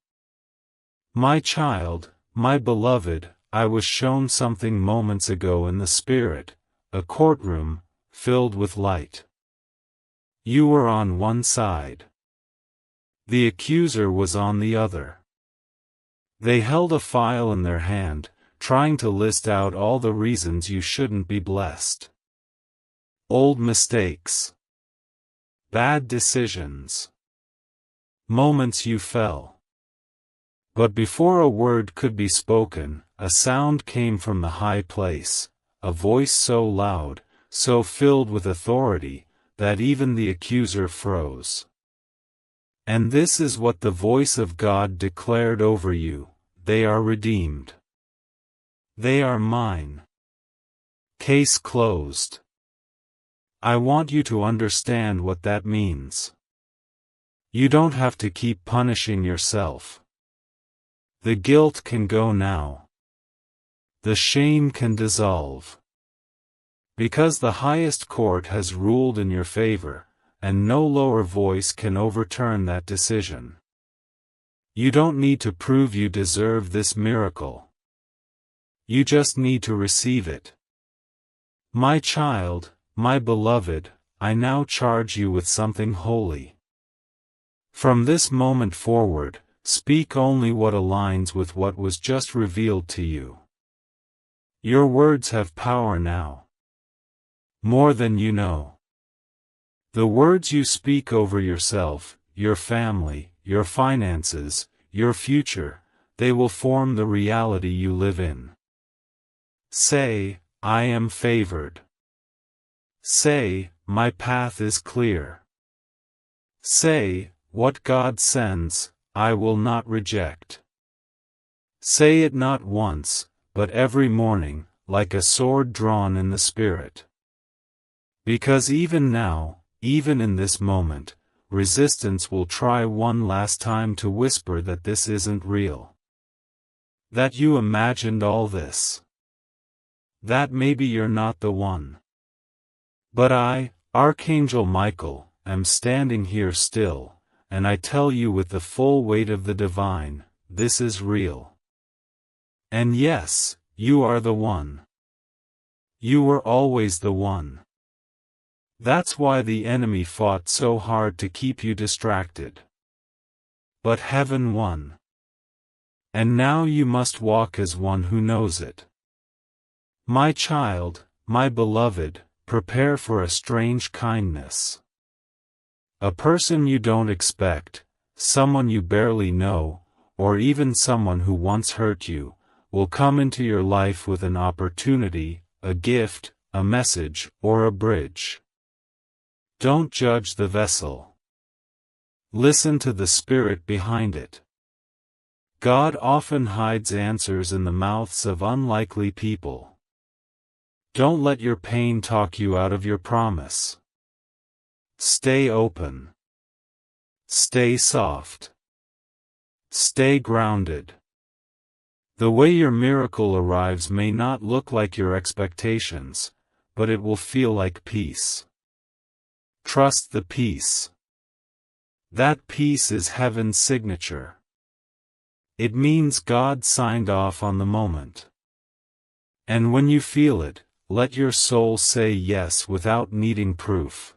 My child, my beloved, I was shown something moments ago in the spirit, a courtroom, filled with light. You were on one side. The accuser was on the other. They held a file in their hand, trying to list out all the reasons you shouldn't be blessed. old mistakes, bad decisions, moments you fell. But before a word could be spoken, a sound came from the high place, a voice so loud, so filled with authority, that even the accuser froze. And this is what the voice of God declared over you: they are redeemed. They are mine. Case closed. I want you to understand what that means. You don't have to keep punishing yourself. The guilt can go now. The shame can dissolve. Because the highest court has ruled in your favor, and no lower voice can overturn that decision. You don't need to prove you deserve this miracle. You just need to receive it. My child, my beloved, I now charge you with something holy. From this moment forward, speak only what aligns with what was just revealed to you. Your words have power now. More than you know. The words you speak over yourself, your family, your finances, your future, they will form the reality you live in. Say, I am favored. Say, my path is clear. Say, what God sends, I will not reject. Say it not once, but every morning, like a sword drawn in the Spirit. Because even now, even in this moment, resistance will try one last time to whisper that this isn't real. That you imagined all this. That maybe you're not the one. But I, Archangel Michael, am standing here still, and I tell you with the full weight of the divine, this is real. And yes, you are the one. You were always the one. That's why the enemy fought so hard to keep you distracted. But heaven won. And now you must walk as one who knows it. My child, my beloved, prepare for a strange kindness. A person you don't expect, someone you barely know, or even someone who once hurt you, will come into your life with an opportunity, a gift, a message, or a bridge. Don't judge the vessel. Listen to the spirit behind it. God often hides answers in the mouths of unlikely people. Don't let your pain talk you out of your promise. Stay open. Stay soft. Stay grounded. The way your miracle arrives may not look like your expectations, but it will feel like peace. Trust the peace. That peace is heaven's signature. It means God signed off on the moment. And when you feel it, let your soul say yes without needing proof.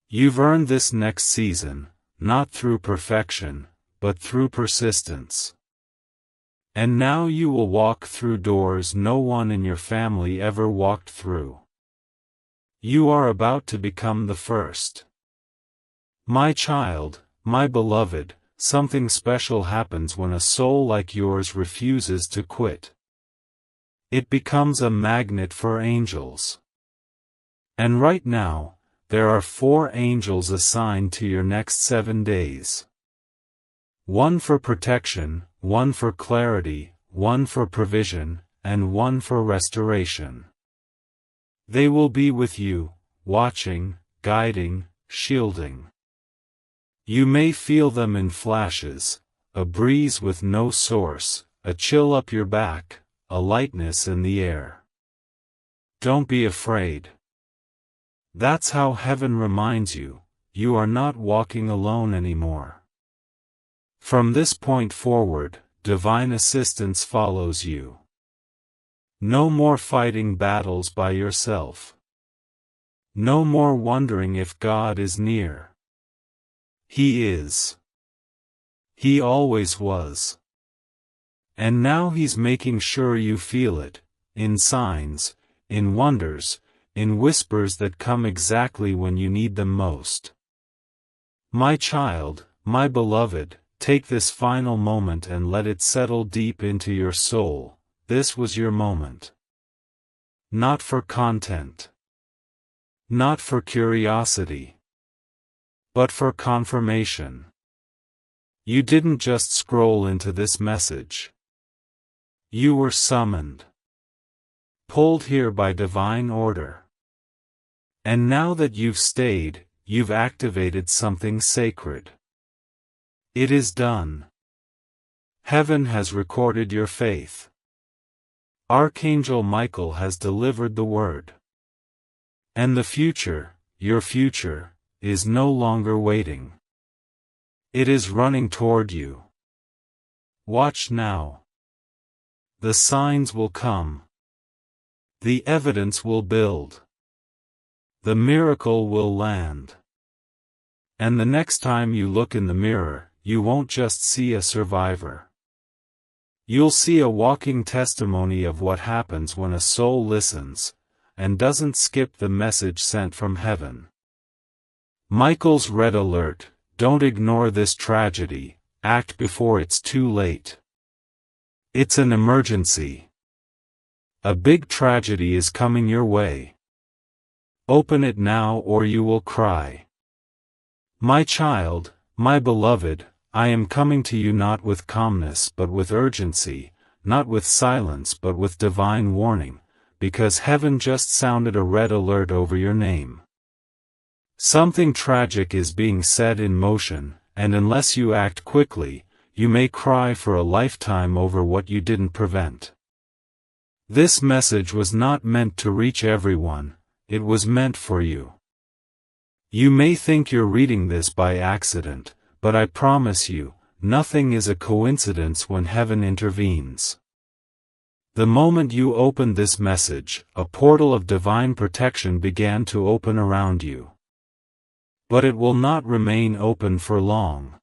You've earned this next season, not through perfection, but through persistence. And now you will walk through doors no one in your family ever walked through. You are about to become the first. My child, my beloved, something special happens when a soul like yours refuses to quit. It becomes a magnet for angels. And right now, there are 4 angels assigned to your next 7 days. 1 for protection, 1 for clarity, 1 for provision, and 1 for restoration. They will be with you, watching, guiding, shielding. You may feel them in flashes, a breeze with no source, a chill up your back, a lightness in the air. Don't be afraid. That's how heaven reminds you, you are not walking alone anymore. From this point forward, divine assistance follows you. No more fighting battles by yourself. No more wondering if God is near. He is. He always was. And now He's making sure you feel it, in signs, in wonders, in whispers that come exactly when you need them most. My child, my beloved, take this final moment and let it settle deep into your soul. This was your moment. Not for content. Not for curiosity. But for confirmation. You didn't just scroll into this message. You were summoned. Pulled here by divine order. And now that you've stayed, you've activated something sacred. It is done. Heaven has recorded your faith. Archangel Michael has delivered the word. And the future, your future, is no longer waiting. It is running toward you. Watch now. The signs will come. The evidence will build. The miracle will land. And the next time you look in the mirror, you won't just see a survivor. You'll see a walking testimony of what happens when a soul listens, and doesn't skip the message sent from heaven. Michael's red alert: don't ignore this tragedy, act before it's too late. It's an emergency. A big tragedy is coming your way. Open it now or you will cry. My child, my beloved, I am coming to you not with calmness but with urgency, not with silence but with divine warning, because heaven just sounded a red alert over your name. Something tragic is being set in motion, and unless you act quickly, you may cry for a lifetime over what you didn't prevent. This message was not meant to reach everyone, it was meant for you. You may think you're reading this by accident, but I promise you, nothing is a coincidence when heaven intervenes. The moment you opened this message, a portal of divine protection began to open around you. But it will not remain open for long.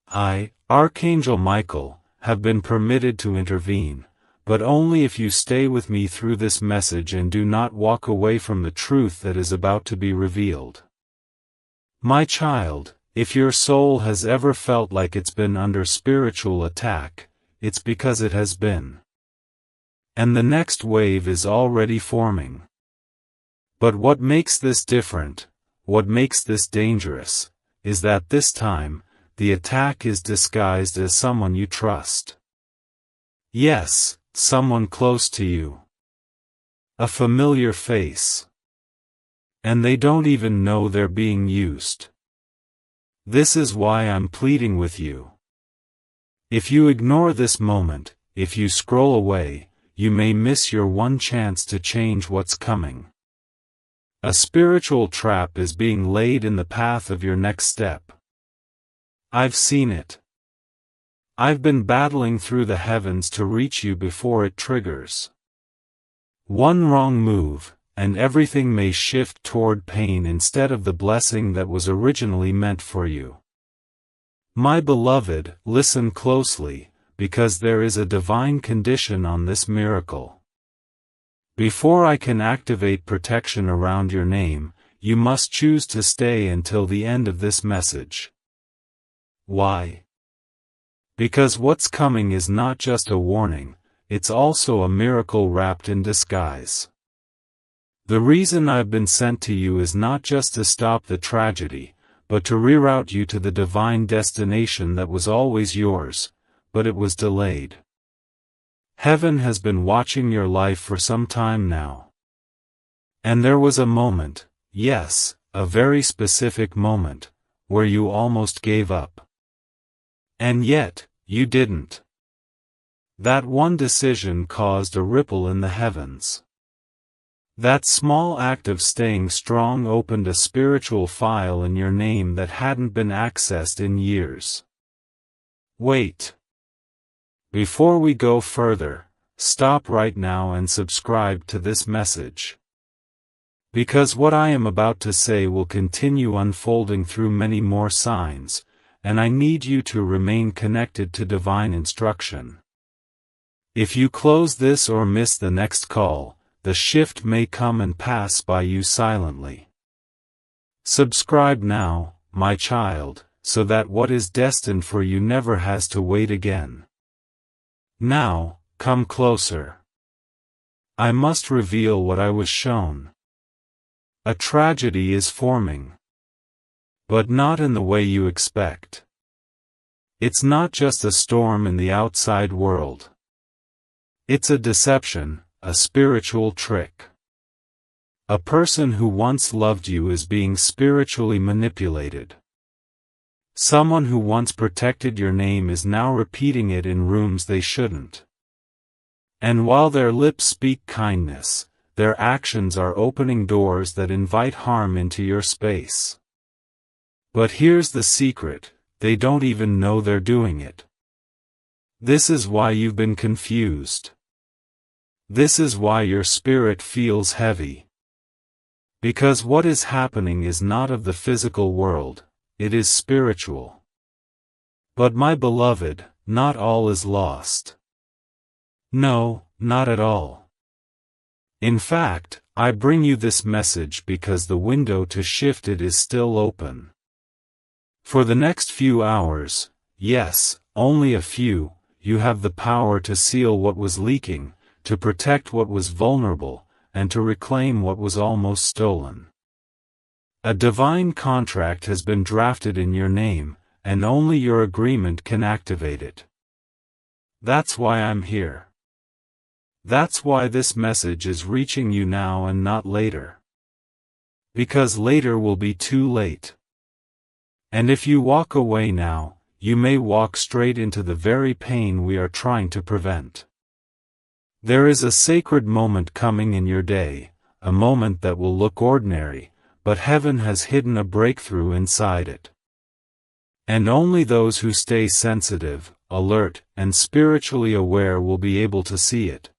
I, Archangel Michael, have been permitted to intervene, but only if you stay with me through this message and do not walk away from the truth that is about to be revealed. My child, if your soul has ever felt like it's been under spiritual attack, it's because it has been. And the next wave is already forming. But what makes this different, what makes this dangerous, is that this time, the attack is disguised as someone you trust. Yes, someone close to you. A familiar face. And they don't even know they're being used. This is why I'm pleading with you. If you ignore this moment, if you scroll away, you may miss your one chance to change what's coming. A spiritual trap is being laid in the path of your next step. I've seen it. I've been battling through the heavens to reach you before it triggers. One wrong move, and everything may shift toward pain instead of the blessing that was originally meant for you. My beloved, listen closely, because there is a divine condition on this miracle. Before I can activate protection around your name, you must choose to stay until the end of this message. Why? Because what's coming is not just a warning, it's also a miracle wrapped in disguise. The reason I've been sent to you is not just to stop the tragedy, but to reroute you to the divine destination that was always yours, but it was delayed. Heaven has been watching your life for some time now. And there was a moment, yes, a very specific moment, where you almost gave up. And yet, you didn't. That one decision caused a ripple in the heavens. That small act of staying strong opened a spiritual file in your name that hadn't been accessed in years. Wait. Before we go further, stop right now and subscribe to this message. Because what I am about to say will continue unfolding through many more signs, and I need you to remain connected to divine instruction. If you close this or miss the next call, the shift may come and pass by you silently. Subscribe now, my child, so that what is destined for you never has to wait again. Now, come closer. I must reveal what I was shown. A tragedy is forming. But not in the way you expect. It's not just a storm in the outside world. It's a deception, a spiritual trick. A person who once loved you is being spiritually manipulated. Someone who once protected your name is now repeating it in rooms they shouldn't. And while their lips speak kindness, their actions are opening doors that invite harm into your space. But here's the secret, they don't even know they're doing it. This is why you've been confused. This is why your spirit feels heavy. Because what is happening is not of the physical world, it is spiritual. But my beloved, not all is lost. No, not at all. In fact, I bring you this message because the window to shift it is still open. For the next few hours, yes, only a few, you have the power to seal what was leaking, to protect what was vulnerable, and to reclaim what was almost stolen. A divine contract has been drafted in your name, and only your agreement can activate it. That's why I'm here. That's why this message is reaching you now and not later. Because later will be too late. And if you walk away now, you may walk straight into the very pain we are trying to prevent. There is a sacred moment coming in your day, a moment that will look ordinary, but heaven has hidden a breakthrough inside it. And only those who stay sensitive, alert, and spiritually aware will be able to see it.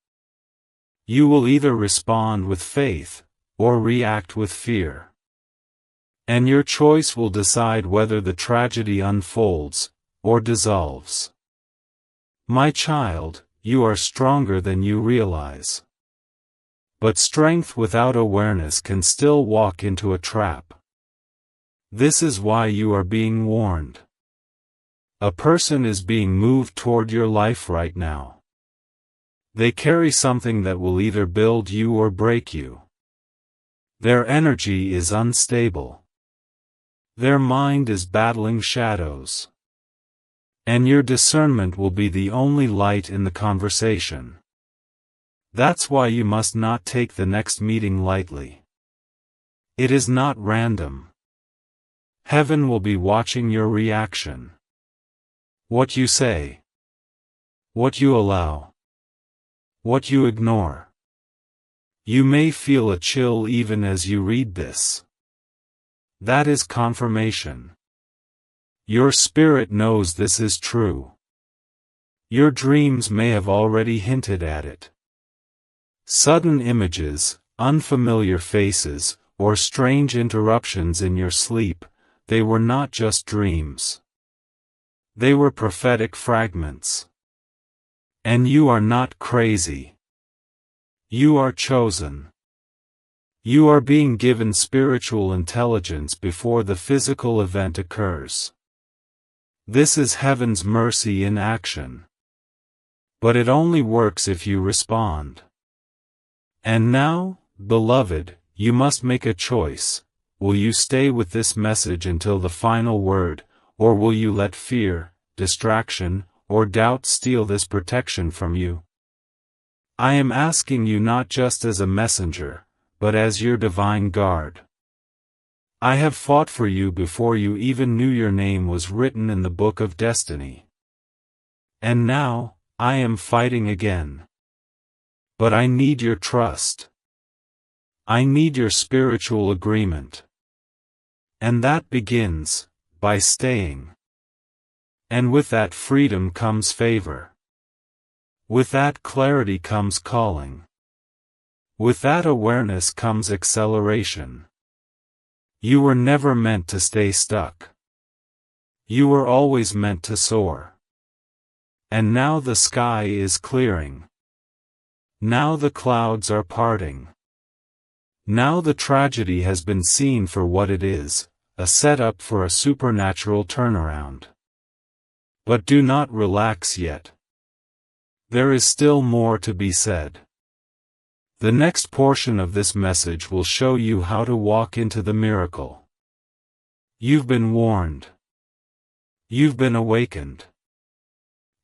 You will either respond with faith, or react with fear. And your choice will decide whether the tragedy unfolds, or dissolves. My child, you are stronger than you realize. But strength without awareness can still walk into a trap. This is why you are being warned. A person is being moved toward your life right now. They carry something that will either build you or break you. Their energy is unstable. Their mind is battling shadows. And your discernment will be the only light in the conversation. That's why you must not take the next meeting lightly. It is not random. Heaven will be watching your reaction. What you say. What you allow. What you ignore. You may feel a chill even as you read this. That is confirmation. Your spirit knows this is true. Your dreams may have already hinted at it. Sudden images, unfamiliar faces, or strange interruptions in your sleep, they were not just dreams. They were prophetic fragments. And you are not crazy. You are chosen. You are being given spiritual intelligence before the physical event occurs. This is heaven's mercy in action. But it only works if you respond. And now, beloved, you must make a choice. Will you stay with this message until the final word, or will you let fear, distraction, or doubt steal this protection from you? I am asking you not just as a messenger, but as your divine guard. I have fought for you before you even knew your name was written in the book of destiny. And now, I am fighting again. But I need your trust. I need your spiritual agreement. And that begins by staying. And with that freedom comes favor. With that clarity comes calling. With that awareness comes acceleration. You were never meant to stay stuck. You were always meant to soar. And now the sky is clearing. Now the clouds are parting. Now the tragedy has been seen for what it is, a setup for a supernatural turnaround. But do not relax yet. There is still more to be said. The next portion of this message will show you how to walk into the miracle. You've been warned. You've been awakened.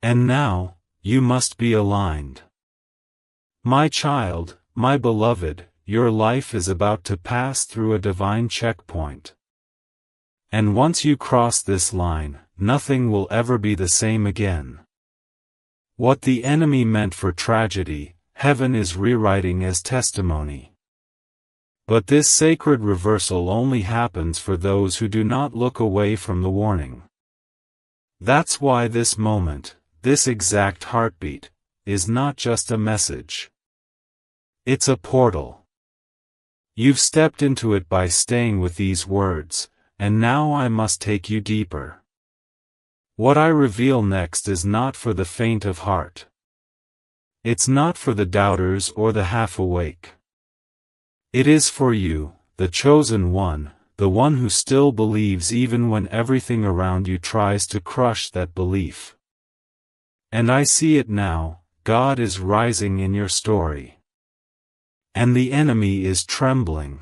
And now, you must be aligned. My child, my beloved, your life is about to pass through a divine checkpoint. And once you cross this line, nothing will ever be the same again. What the enemy meant for tragedy, heaven is rewriting as testimony. But this sacred reversal only happens for those who do not look away from the warning. That's why this moment, this exact heartbeat, is not just a message. It's a portal. You've stepped into it by staying with these words, and now I must take you deeper. What I reveal next is not for the faint of heart. It's not for the doubters or the half-awake. It is for you, the chosen one, the one who still believes even when everything around you tries to crush that belief. And I see it now, God is rising in your story. And the enemy is trembling.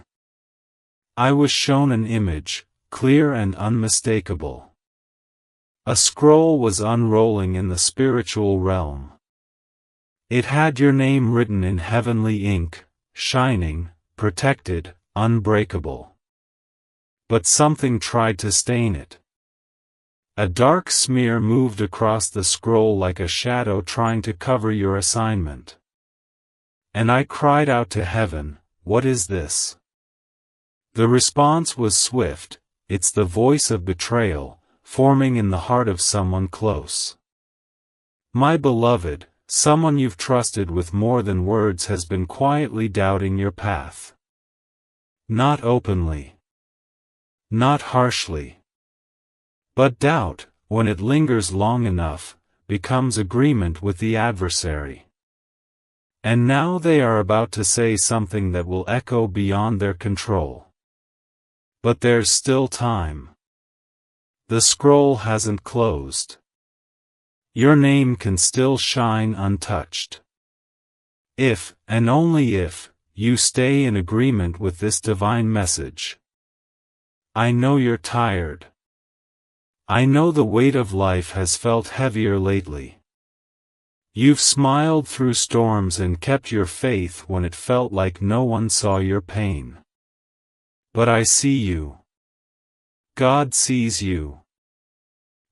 I was shown an image, clear and unmistakable. A scroll was unrolling in the spiritual realm. It had your name written in heavenly ink, shining, protected, unbreakable. But something tried to stain it. A dark smear moved across the scroll like a shadow trying to cover your assignment. And I cried out to heaven, "What is this?" The response was swift. It's the voice of betrayal, forming in the heart of someone close. My beloved, someone you've trusted with more than words has been quietly doubting your path. Not openly. Not harshly. But doubt, when it lingers long enough, becomes agreement with the adversary. And now they are about to say something that will echo beyond their control. But there's still time. The scroll hasn't closed. Your name can still shine untouched. If, and only if, you stay in agreement with this divine message. I know you're tired. I know the weight of life has felt heavier lately. You've smiled through storms and kept your faith when it felt like no one saw your pain. But I see you. God sees you.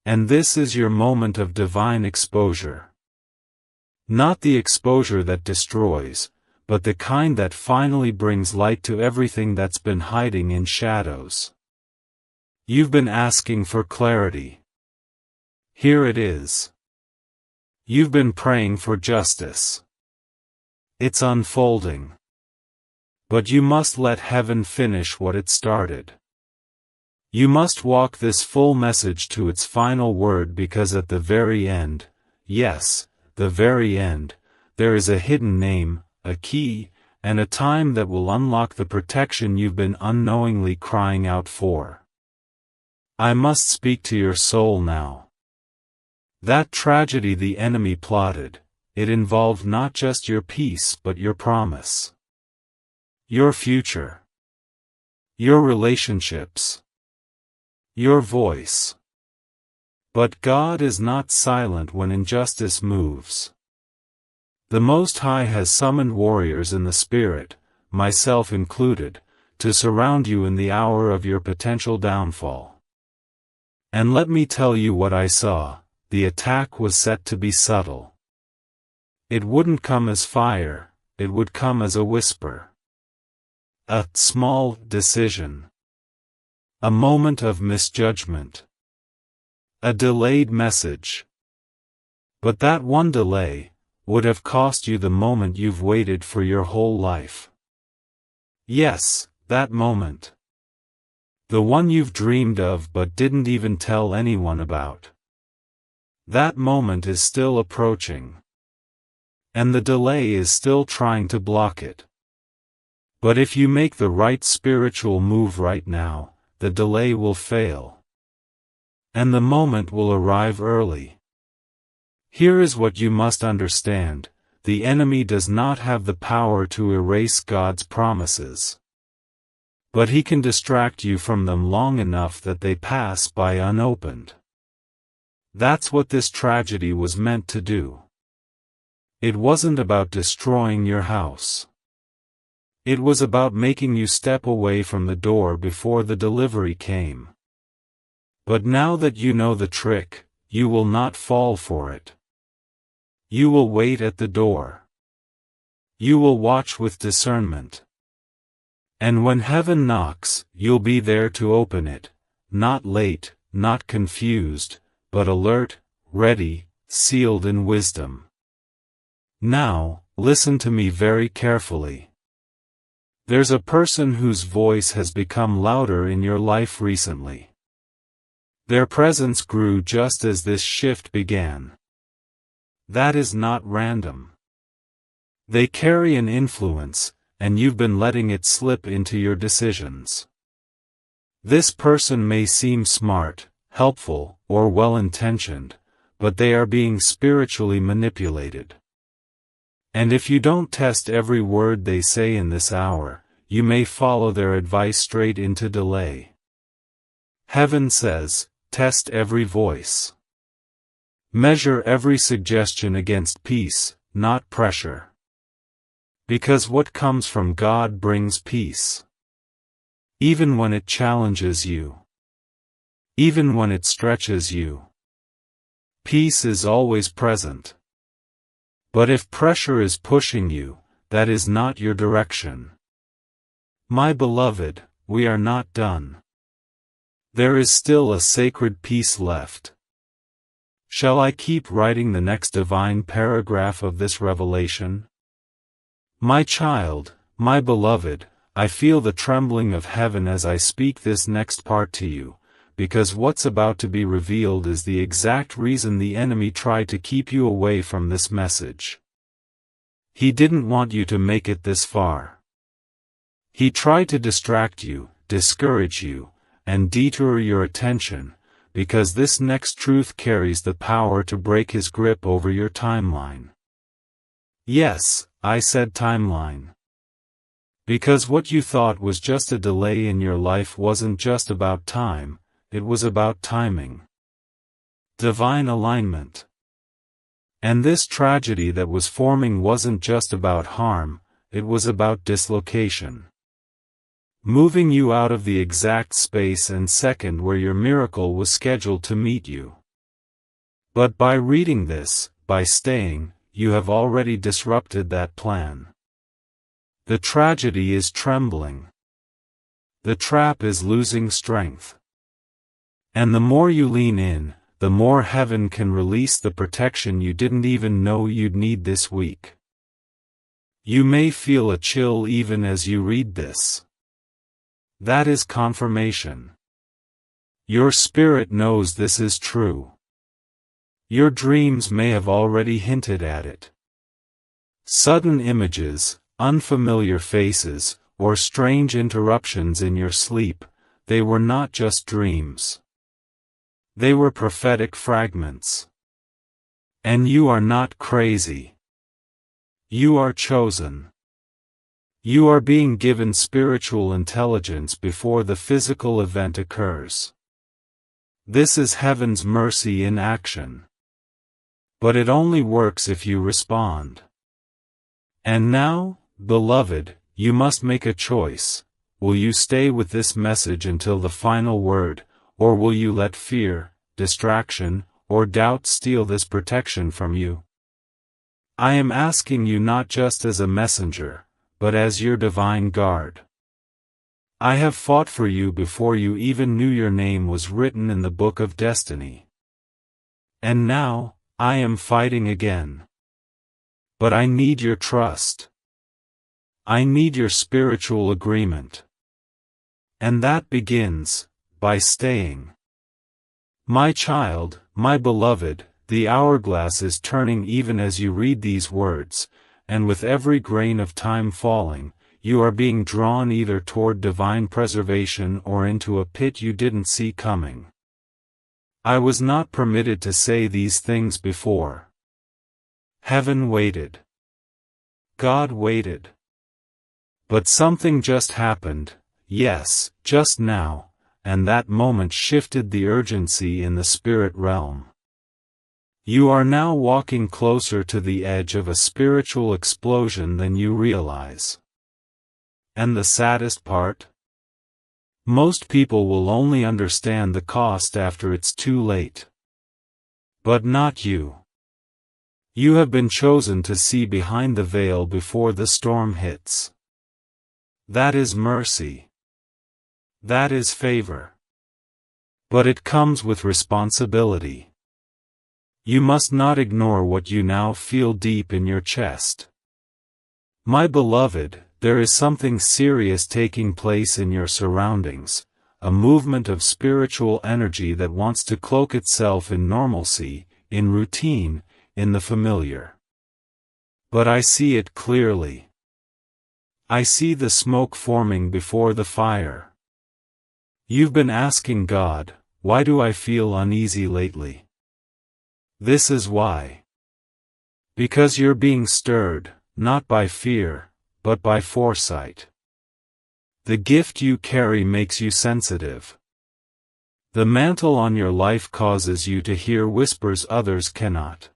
And this is your moment of divine exposure. Not the exposure that destroys, but the kind that finally brings light to everything that's been hiding in shadows. You've been asking for clarity. Here it is. You've been praying for justice. It's unfolding. But you must let heaven finish what it started. You must walk this full message to its final word, because at the very end, yes, the very end, there is a hidden name, a key, and a time that will unlock the protection you've been unknowingly crying out for. I must speak to your soul now. That tragedy the enemy plotted, it involved not just your peace but your promise. Your future. Your relationships. Your voice. But God is not silent when injustice moves. The Most High has summoned warriors in the Spirit, myself included, to surround you in the hour of your potential downfall. And let me tell you what I saw. The attack was set to be subtle. It wouldn't come as fire, it would come as a whisper. A small decision. A moment of misjudgment. A delayed message. But that one delay would have cost you the moment you've waited for your whole life. Yes, that moment. The one you've dreamed of but didn't even tell anyone about. That moment is still approaching. and the delay is still trying to block it. But if you make the right spiritual move right now, the delay will fail. And the moment will arrive early. Here is what you must understand: the enemy does not have the power to erase God's promises. But he can distract you from them long enough that they pass by unopened. That's what this tragedy was meant to do. It wasn't about destroying your house. It was about making you step away from the door before the delivery came. But now that you know the trick, you will not fall for it. You will wait at the door. You will watch with discernment. And when heaven knocks, you'll be there to open it, not late, not confused, but alert, ready, sealed in wisdom. Now, listen to me very carefully. There's a person whose voice has become louder in your life recently. Their presence grew just as this shift began. That is not random. They carry an influence, and you've been letting it slip into your decisions. This person may seem smart, helpful, or well-intentioned, but they are being spiritually manipulated. And if you don't test every word they say in this hour, you may follow their advice straight into delay. Heaven says, test every voice. Measure every suggestion against peace, not pressure. Because what comes from God brings peace. Even when it challenges you. Even when it stretches you. Peace is always present. But if pressure is pushing you, that is not your direction. My beloved, we are not done. There is still a sacred peace left. Shall I keep writing the next divine paragraph of this revelation? My child, my beloved, I feel the trembling of heaven as I speak this next part to you, because what's about to be revealed is the exact reason the enemy tried to keep you away from this message. He didn't want you to make it this far. He tried to distract you, discourage you, and detour your attention, because this next truth carries the power to break his grip over your timeline. Yes, I said timeline. Because what you thought was just a delay in your life wasn't just about time, it was about timing. Divine alignment. And this tragedy that was forming wasn't just about harm, it was about dislocation. Moving you out of the exact space and second where your miracle was scheduled to meet you. But by reading this, by staying, you have already disrupted that plan. The tragedy is trembling. The trap is losing strength. And the more you lean in, the more heaven can release the protection you didn't even know you'd need this week. You may feel a chill even as you read this. That is confirmation. Your spirit knows this is true. Your dreams may have already hinted at it. Sudden images, unfamiliar faces, or strange interruptions in your sleep, they were not just dreams. They were prophetic fragments. And you are not crazy. You are chosen. You are being given spiritual intelligence before the physical event occurs. This is heaven's mercy in action. But it only works if you respond. And now, beloved, you must make a choice. Will you stay with this message until the final word, or will you let fear, distraction, or doubt steal this protection from you? I am asking you not just as a messenger, but as your divine guard. I have fought for you before you even knew your name was written in the book of destiny. And now, I am fighting again. But I need your trust. I need your spiritual agreement. And that begins by staying. My child, my beloved, the hourglass is turning even as you read these words, and with every grain of time falling, you are being drawn either toward divine preservation or into a pit you didn't see coming. I was not permitted to say these things before. Heaven waited. God waited. But something just happened, yes, just now, and that moment shifted the urgency in the spirit realm. You are now walking closer to the edge of a spiritual explosion than you realize. And the saddest part? Most people will only understand the cost after it's too late. But not you. You have been chosen to see behind the veil before the storm hits. That is mercy. That is favor. But it comes with responsibility. You must not ignore what you now feel deep in your chest. My beloved, there is something serious taking place in your surroundings, a movement of spiritual energy that wants to cloak itself in normalcy, in routine, in the familiar. But I see it clearly. I see the smoke forming before the fire. You've been asking God, why do I feel uneasy lately? This is why. Because you're being stirred, not by fear, but by foresight. The gift you carry makes you sensitive. The mantle on your life causes you to hear whispers others cannot.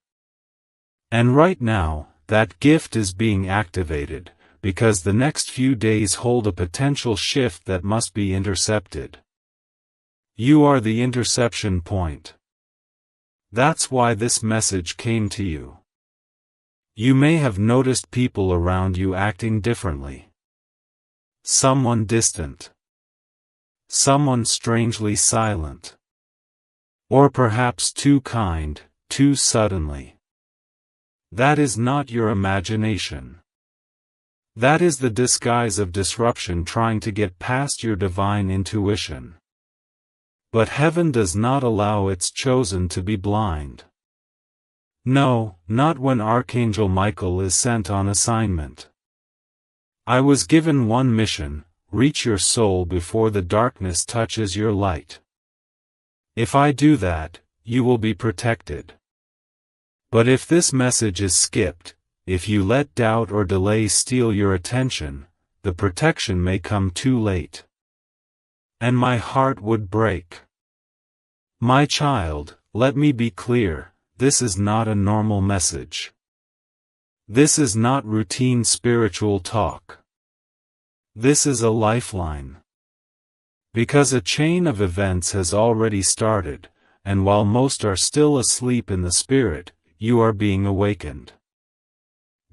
And right now, that gift is being activated, because the next few days hold a potential shift that must be intercepted. You are the interception point. That's why this message came to you. You may have noticed people around you acting differently. Someone distant. Someone strangely silent. Or perhaps too kind, too suddenly. That is not your imagination. That is the disguise of disruption trying to get past your divine intuition. But heaven does not allow its chosen to be blind. No, not when Archangel Michael is sent on assignment. I was given one mission: reach your soul before the darkness touches your light. If I do that, you will be protected. But if this message is skipped, if you let doubt or delay steal your attention, the protection may come too late. And my heart would break. My child, let me be clear, this is not a normal message. This is not routine spiritual talk. This is a lifeline. Because a chain of events has already started, and while most are still asleep in the spirit, you are being awakened.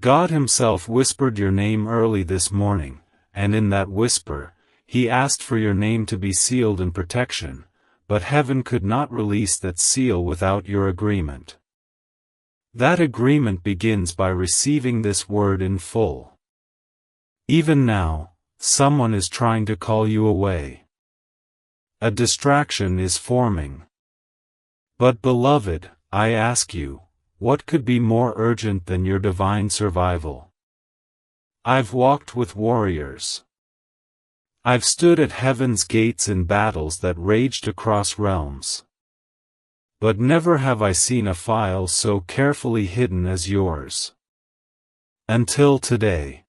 God Himself whispered your name early this morning, and in that whisper, He asked for your name to be sealed in protection, but heaven could not release that seal without your agreement. That agreement begins by receiving this word in full. Even now, someone is trying to call you away. A distraction is forming. But beloved, I ask you, what could be more urgent than your divine survival? I've walked with warriors. I've stood at heaven's gates in battles that raged across realms. But never have I seen a file so carefully hidden as yours. Until today.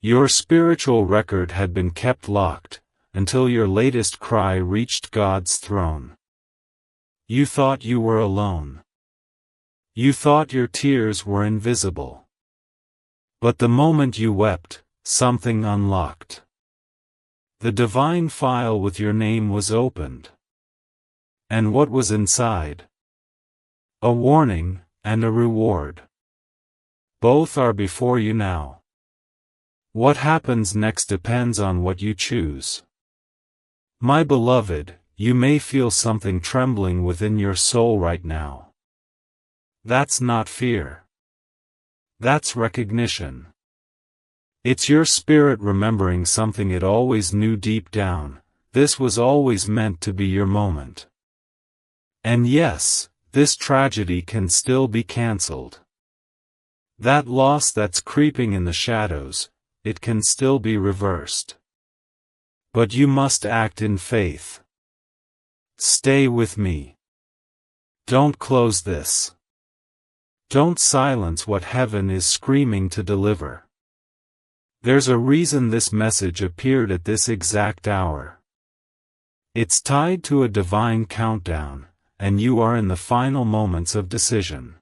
Your spiritual record had been kept locked, until your latest cry reached God's throne. You thought you were alone. You thought your tears were invisible. But the moment you wept, something unlocked. The divine file with your name was opened. And what was inside? A warning, and a reward. Both are before you now. What happens next depends on what you choose. My beloved, you may feel something trembling within your soul right now. That's not fear. That's recognition. It's your spirit remembering something it always knew deep down: this was always meant to be your moment. And yes, this tragedy can still be cancelled. That loss that's creeping in the shadows, it can still be reversed. But you must act in faith. Stay with me. Don't close this. Don't silence what heaven is screaming to deliver. There's a reason this message appeared at this exact hour. It's tied to a divine countdown, and you are in the final moments of decision.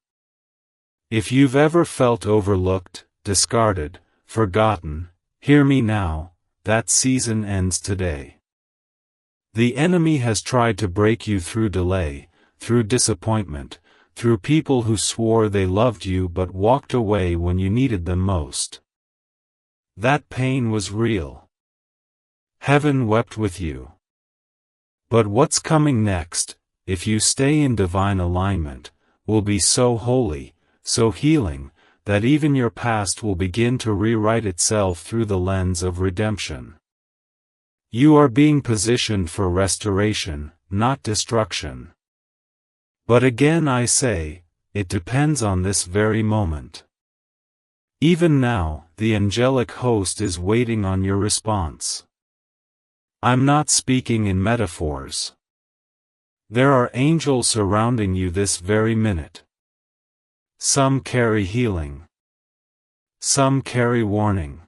If you've ever felt overlooked, discarded, forgotten, hear me now, that season ends today. The enemy has tried to break you through delay, through disappointment, through people who swore they loved you but walked away when you needed them most. That pain was real. Heaven wept with you. But what's coming next, if you stay in divine alignment, will be so holy, so healing, that even your past will begin to rewrite itself through the lens of redemption. You are being positioned for restoration, not destruction. But again I say, it depends on this very moment. Even now, the angelic host is waiting on your response. I'm not speaking in metaphors. There are angels surrounding you this very minute. Some carry healing. Some carry warning.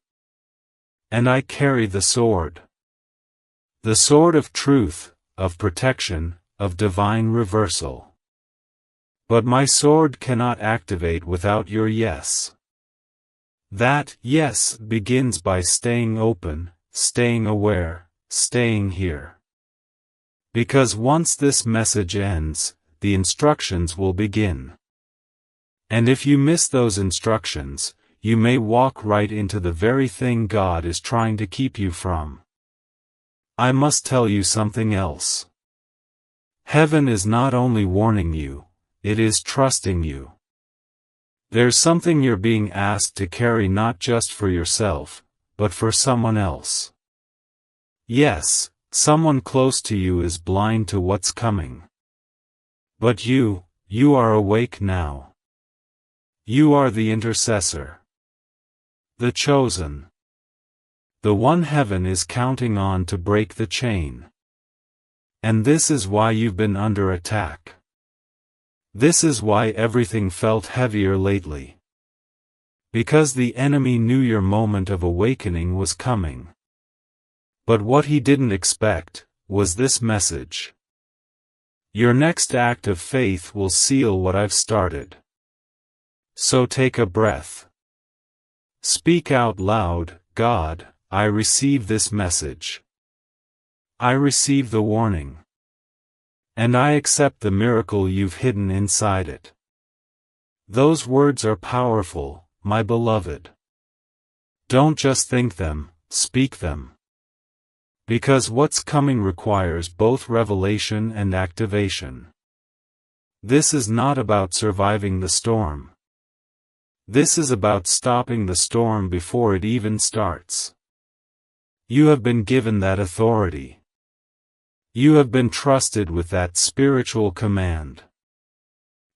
And I carry the sword. The sword of truth, of protection, of divine reversal. But my sword cannot activate without your yes. That yes begins by staying open, staying aware, staying here. Because once this message ends, the instructions will begin. And if you miss those instructions, you may walk right into the very thing God is trying to keep you from. I must tell you something else. Heaven is not only warning you, it is trusting you. There's something you're being asked to carry not just for yourself, but for someone else. Yes, someone close to you is blind to what's coming. But you are awake now. You are the intercessor. The chosen. The one heaven is counting on to break the chain. And this is why you've been under attack. This is why everything felt heavier lately. Because the enemy knew your moment of awakening was coming. But what he didn't expect was this message. Your next act of faith will seal what I've started. So take a breath. Speak out loud, God, I receive this message. I receive the warning. And I accept the miracle you've hidden inside it. Those words are powerful, my beloved. Don't just think them, speak them. Because what's coming requires both revelation and activation. This is not about surviving the storm. This is about stopping the storm before it even starts. You have been given that authority. You have been trusted with that spiritual command.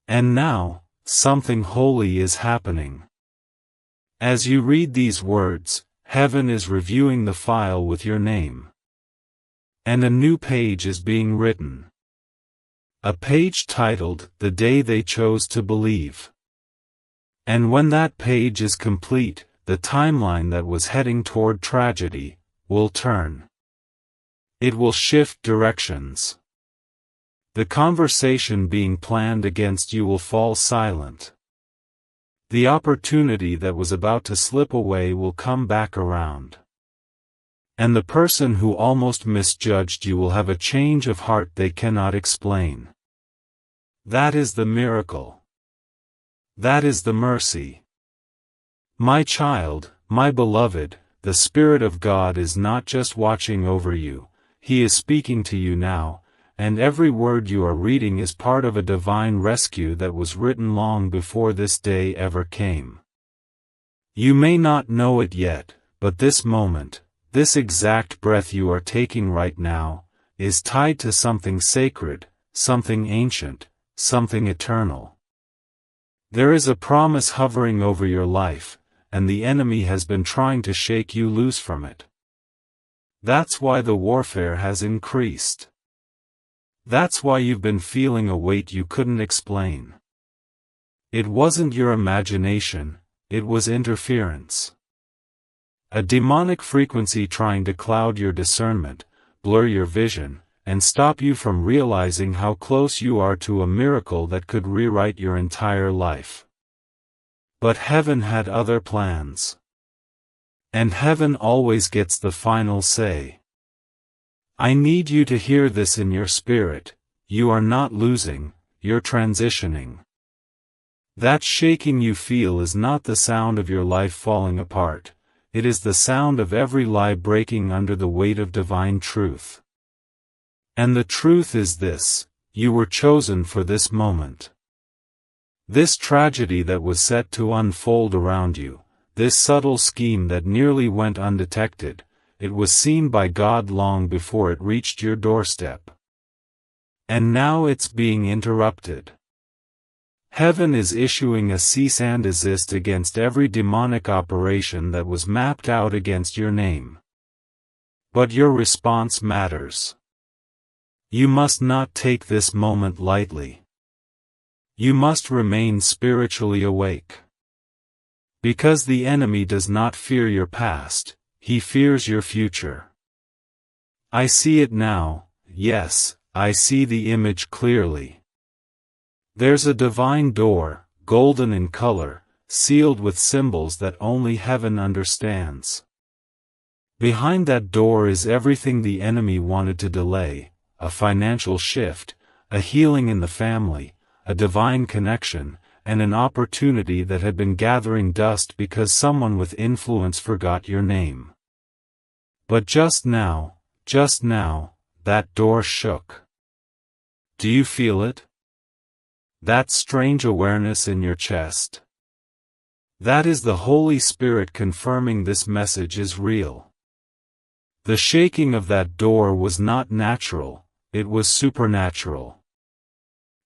And now, something holy is happening. As you read these words, heaven is reviewing the file with your name. And a new page is being written. A page titled, The Day They Chose to Believe. And when that page is complete, the timeline that was heading toward tragedy will turn. It will shift directions. The conversation being planned against you will fall silent. The opportunity that was about to slip away will come back around. And the person who almost misjudged you will have a change of heart they cannot explain. That is the miracle. That is the mercy. My child, my beloved, the Spirit of God is not just watching over you. He is speaking to you now, and every word you are reading is part of a divine rescue that was written long before this day ever came. You may not know it yet, but this moment, this exact breath you are taking right now, is tied to something sacred, something ancient, something eternal. There is a promise hovering over your life, and the enemy has been trying to shake you loose from it. That's why the warfare has increased. That's why you've been feeling a weight you couldn't explain. It wasn't your imagination, it was interference. A demonic frequency trying to cloud your discernment, blur your vision, and stop you from realizing how close you are to a miracle that could rewrite your entire life. But heaven had other plans. And heaven always gets the final say. I need you to hear this in your spirit: you are not losing, you're transitioning. That shaking you feel is not the sound of your life falling apart, it is the sound of every lie breaking under the weight of divine truth. And the truth is this: you were chosen for this moment. This tragedy that was set to unfold around you, this subtle scheme that nearly went undetected, it was seen by God long before it reached your doorstep. And now it's being interrupted. Heaven is issuing a cease and desist against every demonic operation that was mapped out against your name. But your response matters. You must not take this moment lightly. You must remain spiritually awake. Because the enemy does not fear your past, he fears your future. I see it now, yes, I see the image clearly. There's a divine door, golden in color, sealed with symbols that only heaven understands. Behind that door is everything the enemy wanted to delay: a financial shift, a healing in the family, a divine connection, and an opportunity that had been gathering dust because someone with influence forgot your name. But just now, that door shook. Do you feel it? That strange awareness in your chest? That is the Holy Spirit confirming this message is real. The shaking of that door was not natural, it was supernatural.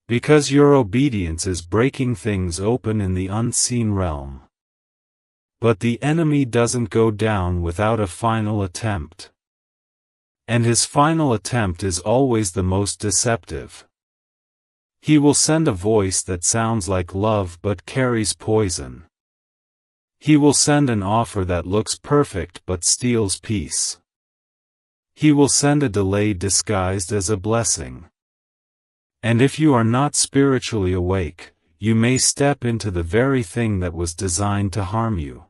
Because your obedience is breaking things open in the unseen realm. But the enemy doesn't go down without a final attempt. And his final attempt is always the most deceptive. He will send a voice that sounds like love but carries poison. He will send an offer that looks perfect but steals peace. He will send a delay disguised as a blessing. And if you are not spiritually awake, you may step into the very thing that was designed to harm you.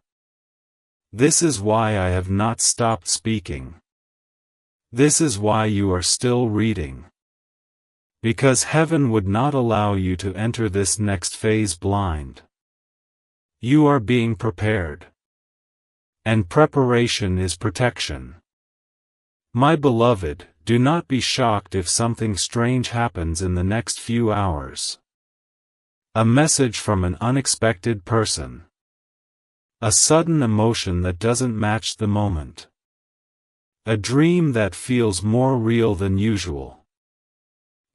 This is why I have not stopped speaking. This is why you are still reading. Because heaven would not allow you to enter this next phase blind. You are being prepared. And preparation is protection. My beloved, do not be shocked if something strange happens in the next few hours. A message from an unexpected person. A sudden emotion that doesn't match the moment. A dream that feels more real than usual.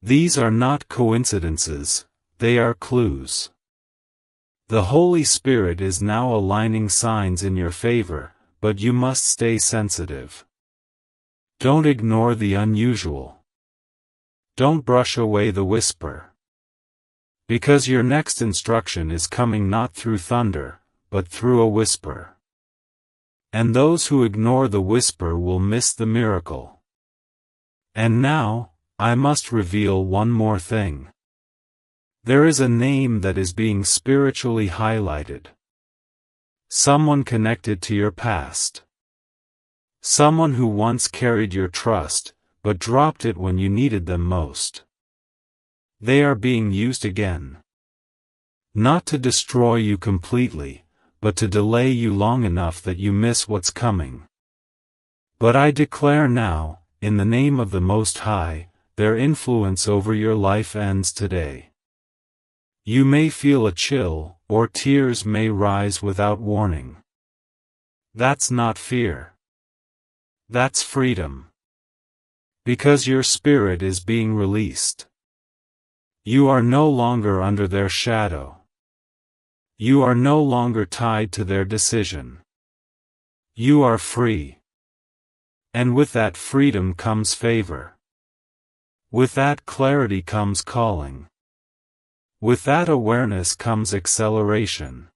These are not coincidences, they are clues. The Holy Spirit is now aligning signs in your favor, but you must stay sensitive. Don't ignore the unusual. Don't brush away the whisper. Because your next instruction is coming not through thunder, but through a whisper. And those who ignore the whisper will miss the miracle. And now, I must reveal one more thing. There is a name that is being spiritually highlighted. Someone connected to your past. Someone who once carried your trust, but dropped it when you needed them most. They are being used again. Not to destroy you completely, but to delay you long enough that you miss what's coming. But I declare now, in the name of the Most High, their influence over your life ends today. You may feel a chill, or tears may rise without warning. That's not fear. That's freedom. Because your spirit is being released. You are no longer under their shadow. You are no longer tied to their decision. You are free. And with that freedom comes favor. With that clarity comes calling. With that awareness comes acceleration.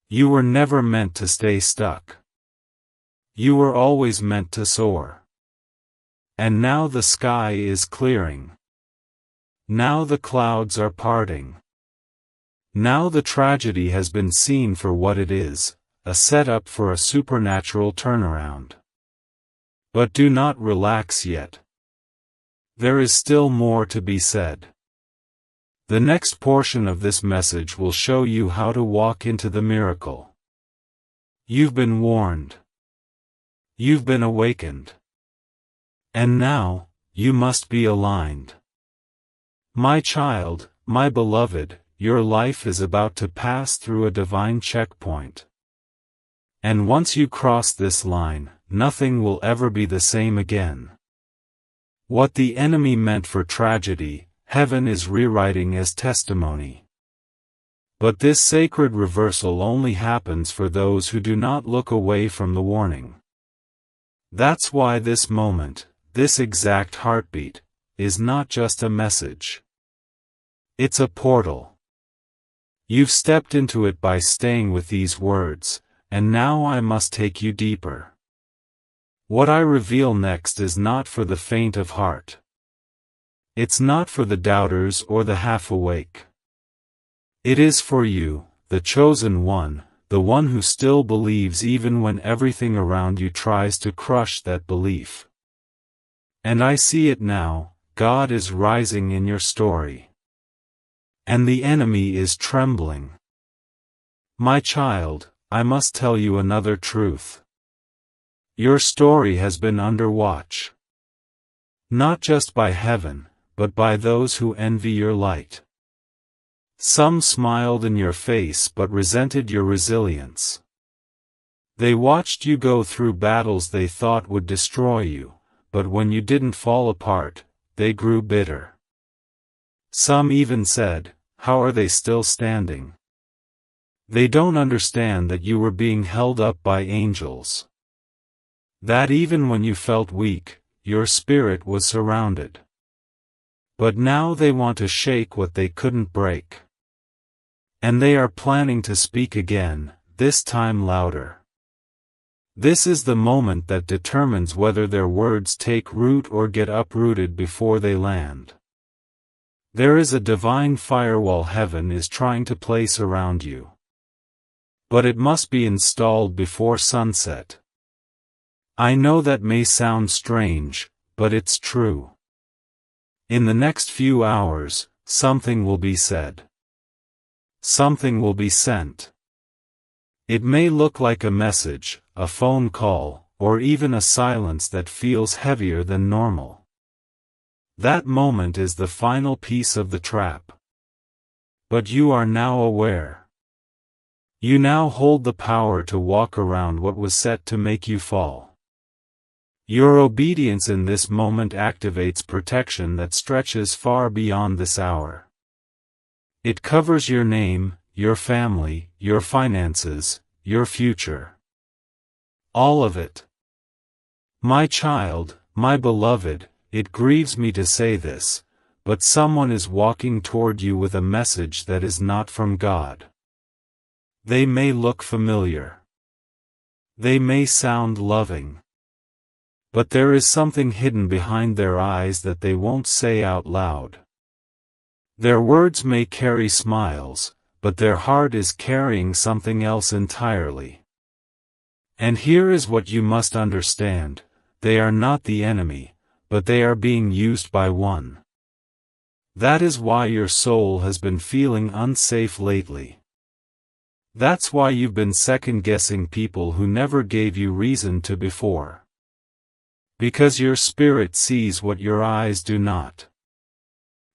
You were never meant to stay stuck. You were always meant to soar. And now the sky is clearing. Now the clouds are parting. Now the tragedy has been seen for what it is, a setup for a supernatural turnaround. But do not relax yet. There is still more to be said. The next portion of this message will show you how to walk into the miracle. You've been warned. You've been awakened. And now, you must be aligned. My child, my beloved, your life is about to pass through a divine checkpoint. And once you cross this line, nothing will ever be the same again. What the enemy meant for tragedy, Heaven is rewriting as testimony. But this sacred reversal only happens for those who do not look away from the warning. That's why this moment, this exact heartbeat, is not just a message. It's a portal. You've stepped into it by staying with these words, and now I must take you deeper. What I reveal next is not for the faint of heart. It's not for the doubters or the half-awake. It is for you, the chosen one, the one who still believes even when everything around you tries to crush that belief. And I see it now, God is rising in your story. And the enemy is trembling. My child, I must tell you another truth. Your story has been under watch. Not just by heaven, but by those who envy your light. Some smiled in your face but resented your resilience. They watched you go through battles they thought would destroy you, but when you didn't fall apart, they grew bitter. Some even said, "How are they still standing?" They don't understand that you were being held up by angels. That even when you felt weak, your spirit was surrounded. But now they want to shake what they couldn't break. And they are planning to speak again, this time louder. This is the moment that determines whether their words take root or get uprooted before they land. There is a divine firewall heaven is trying to place around you. But it must be installed before sunset. I know that may sound strange, but it's true. In the next few hours, something will be said. Something will be sent. It may look like a message, a phone call, or even a silence that feels heavier than normal. That moment is the final piece of the trap. But you are now aware. You now hold the power to walk around what was set to make you fall. Your obedience in this moment activates protection that stretches far beyond this hour. It covers your name, your family, your finances, your future. All of it. My child, my beloved, it grieves me to say this, but someone is walking toward you with a message that is not from God. They may look familiar. They may sound loving. But there is something hidden behind their eyes that they won't say out loud. Their words may carry smiles, but their heart is carrying something else entirely. And here is what you must understand, they are not the enemy, but they are being used by one. That is why your soul has been feeling unsafe lately. That's why you've been second-guessing people who never gave you reason to before. Because your spirit sees what your eyes do not.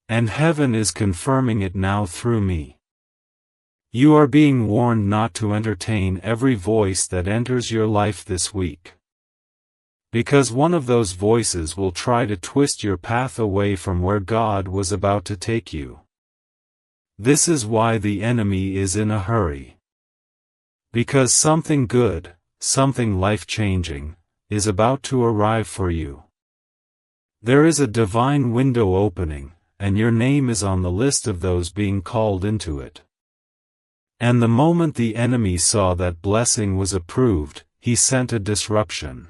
And heaven is confirming it now through me. You are being warned not to entertain every voice that enters your life this week. Because one of those voices will try to twist your path away from where God was about to take you. This is why the enemy is in a hurry. Because something good, something life-changing, is about to arrive for you. There is a divine window opening, and your name is on the list of those being called into it. And the moment the enemy saw that blessing was approved, he sent a disruption.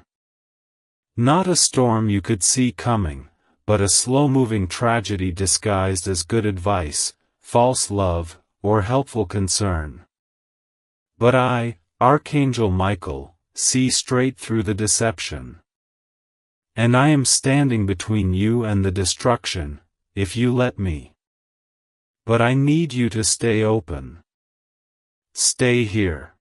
Not a storm you could see coming, but a slow-moving tragedy disguised as good advice, false love, or helpful concern. But I, Archangel Michael, see straight through the deception. And I am standing between you and the destruction, if you let me. But I need you to stay open. Stay here.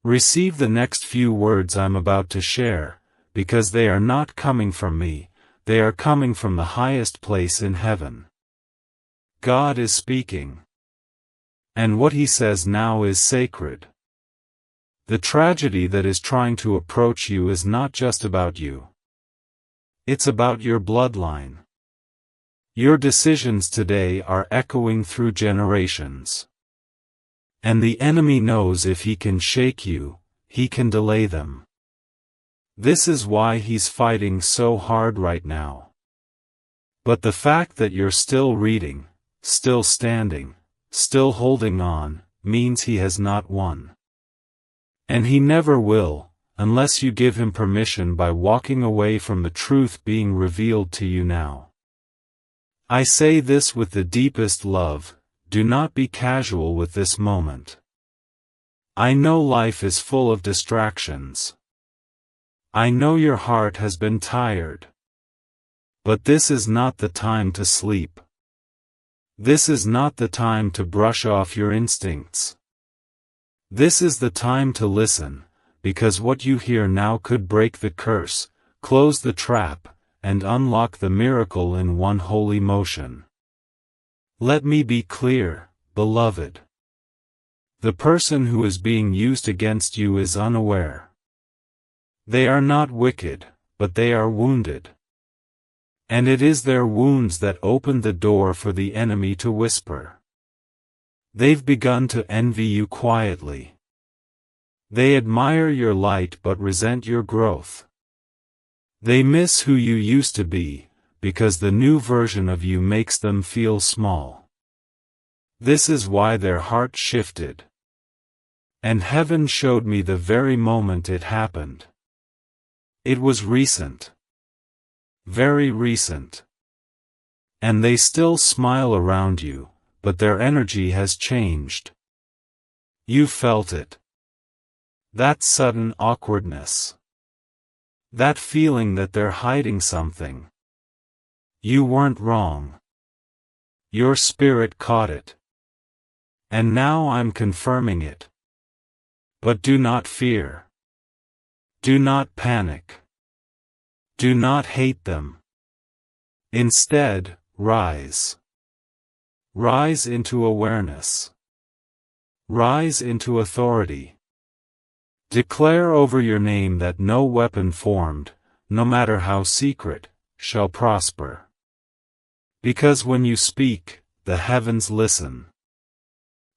Receive the next few words I'm about to share, because they are not coming from me, they are coming from the highest place in heaven. God is speaking. And what he says now is sacred. The tragedy that is trying to approach you is not just about you. It's about your bloodline. Your decisions today are echoing through generations. And the enemy knows if he can shake you, he can delay them. This is why he's fighting so hard right now. But the fact that you're still reading, still standing, still holding on, means he has not won. And he never will, unless you give him permission by walking away from the truth being revealed to you now. I say this with the deepest love. Do not be casual with this moment. I know life is full of distractions. I know your heart has been tired. But this is not the time to sleep. This is not the time to brush off your instincts. This is the time to listen, because what you hear now could break the curse, close the trap, and unlock the miracle in one holy motion. Let me be clear, beloved. The person who is being used against you is unaware. They are not wicked, but they are wounded. And it is their wounds that opened the door for the enemy to whisper. They've begun to envy you quietly. They admire your light but resent your growth. They miss who you used to be, because the new version of you makes them feel small. This is why their heart shifted. And heaven showed me the very moment it happened. It was recent. Very recent. And they still smile around you, but their energy has changed. You felt it. That sudden awkwardness. That feeling that they're hiding something. You weren't wrong. Your spirit caught it. And now I'm confirming it. But do not fear. Do not panic. Do not hate them. Instead, rise. Rise into awareness. Rise into authority. Declare over your name that no weapon formed, no matter how secret, shall prosper. Because when you speak, the heavens listen.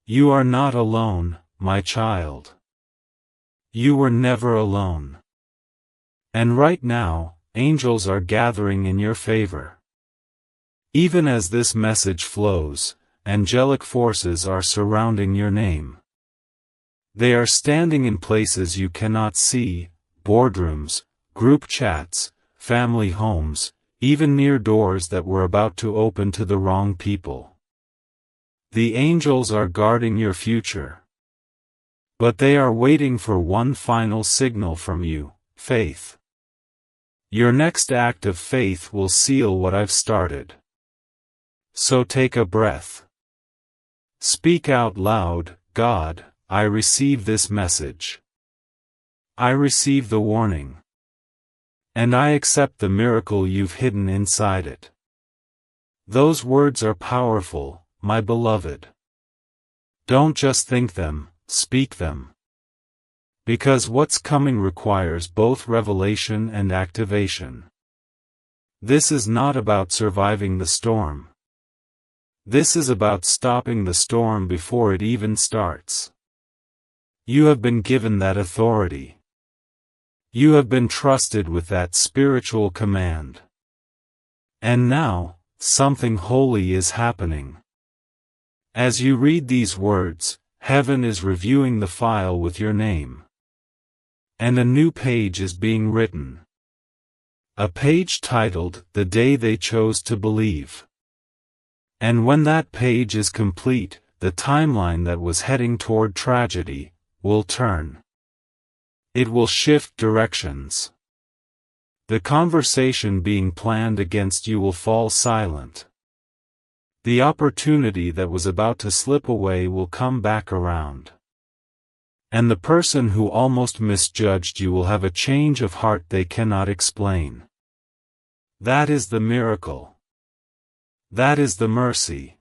You are not alone, my child. You were never alone. And right now, angels are gathering in your favor. Even as this message flows, angelic forces are surrounding your name. They are standing in places you cannot see, boardrooms, group chats, family homes, even near doors that were about to open to the wrong people. The angels are guarding your future. But they are waiting for one final signal from you, faith. Your next act of faith will seal what I've started. So take a breath. Speak out loud, God, I receive this message. I receive the warning. And I accept the miracle you've hidden inside it. Those words are powerful, my beloved. Don't just think them, speak them. Because what's coming requires both revelation and activation. This is not about surviving the storm. This is about stopping the storm before it even starts. You have been given that authority. You have been trusted with that spiritual command. And now, something holy is happening. As you read these words, heaven is reviewing the file with your name. And a new page is being written. A page titled, "The Day They Chose to Believe." And when that page is complete, the timeline that was heading toward tragedy will turn. It will shift directions. The conversation being planned against you will fall silent. The opportunity that was about to slip away will come back around. And the person who almost misjudged you will have a change of heart they cannot explain. That is the miracle. That is the mercy.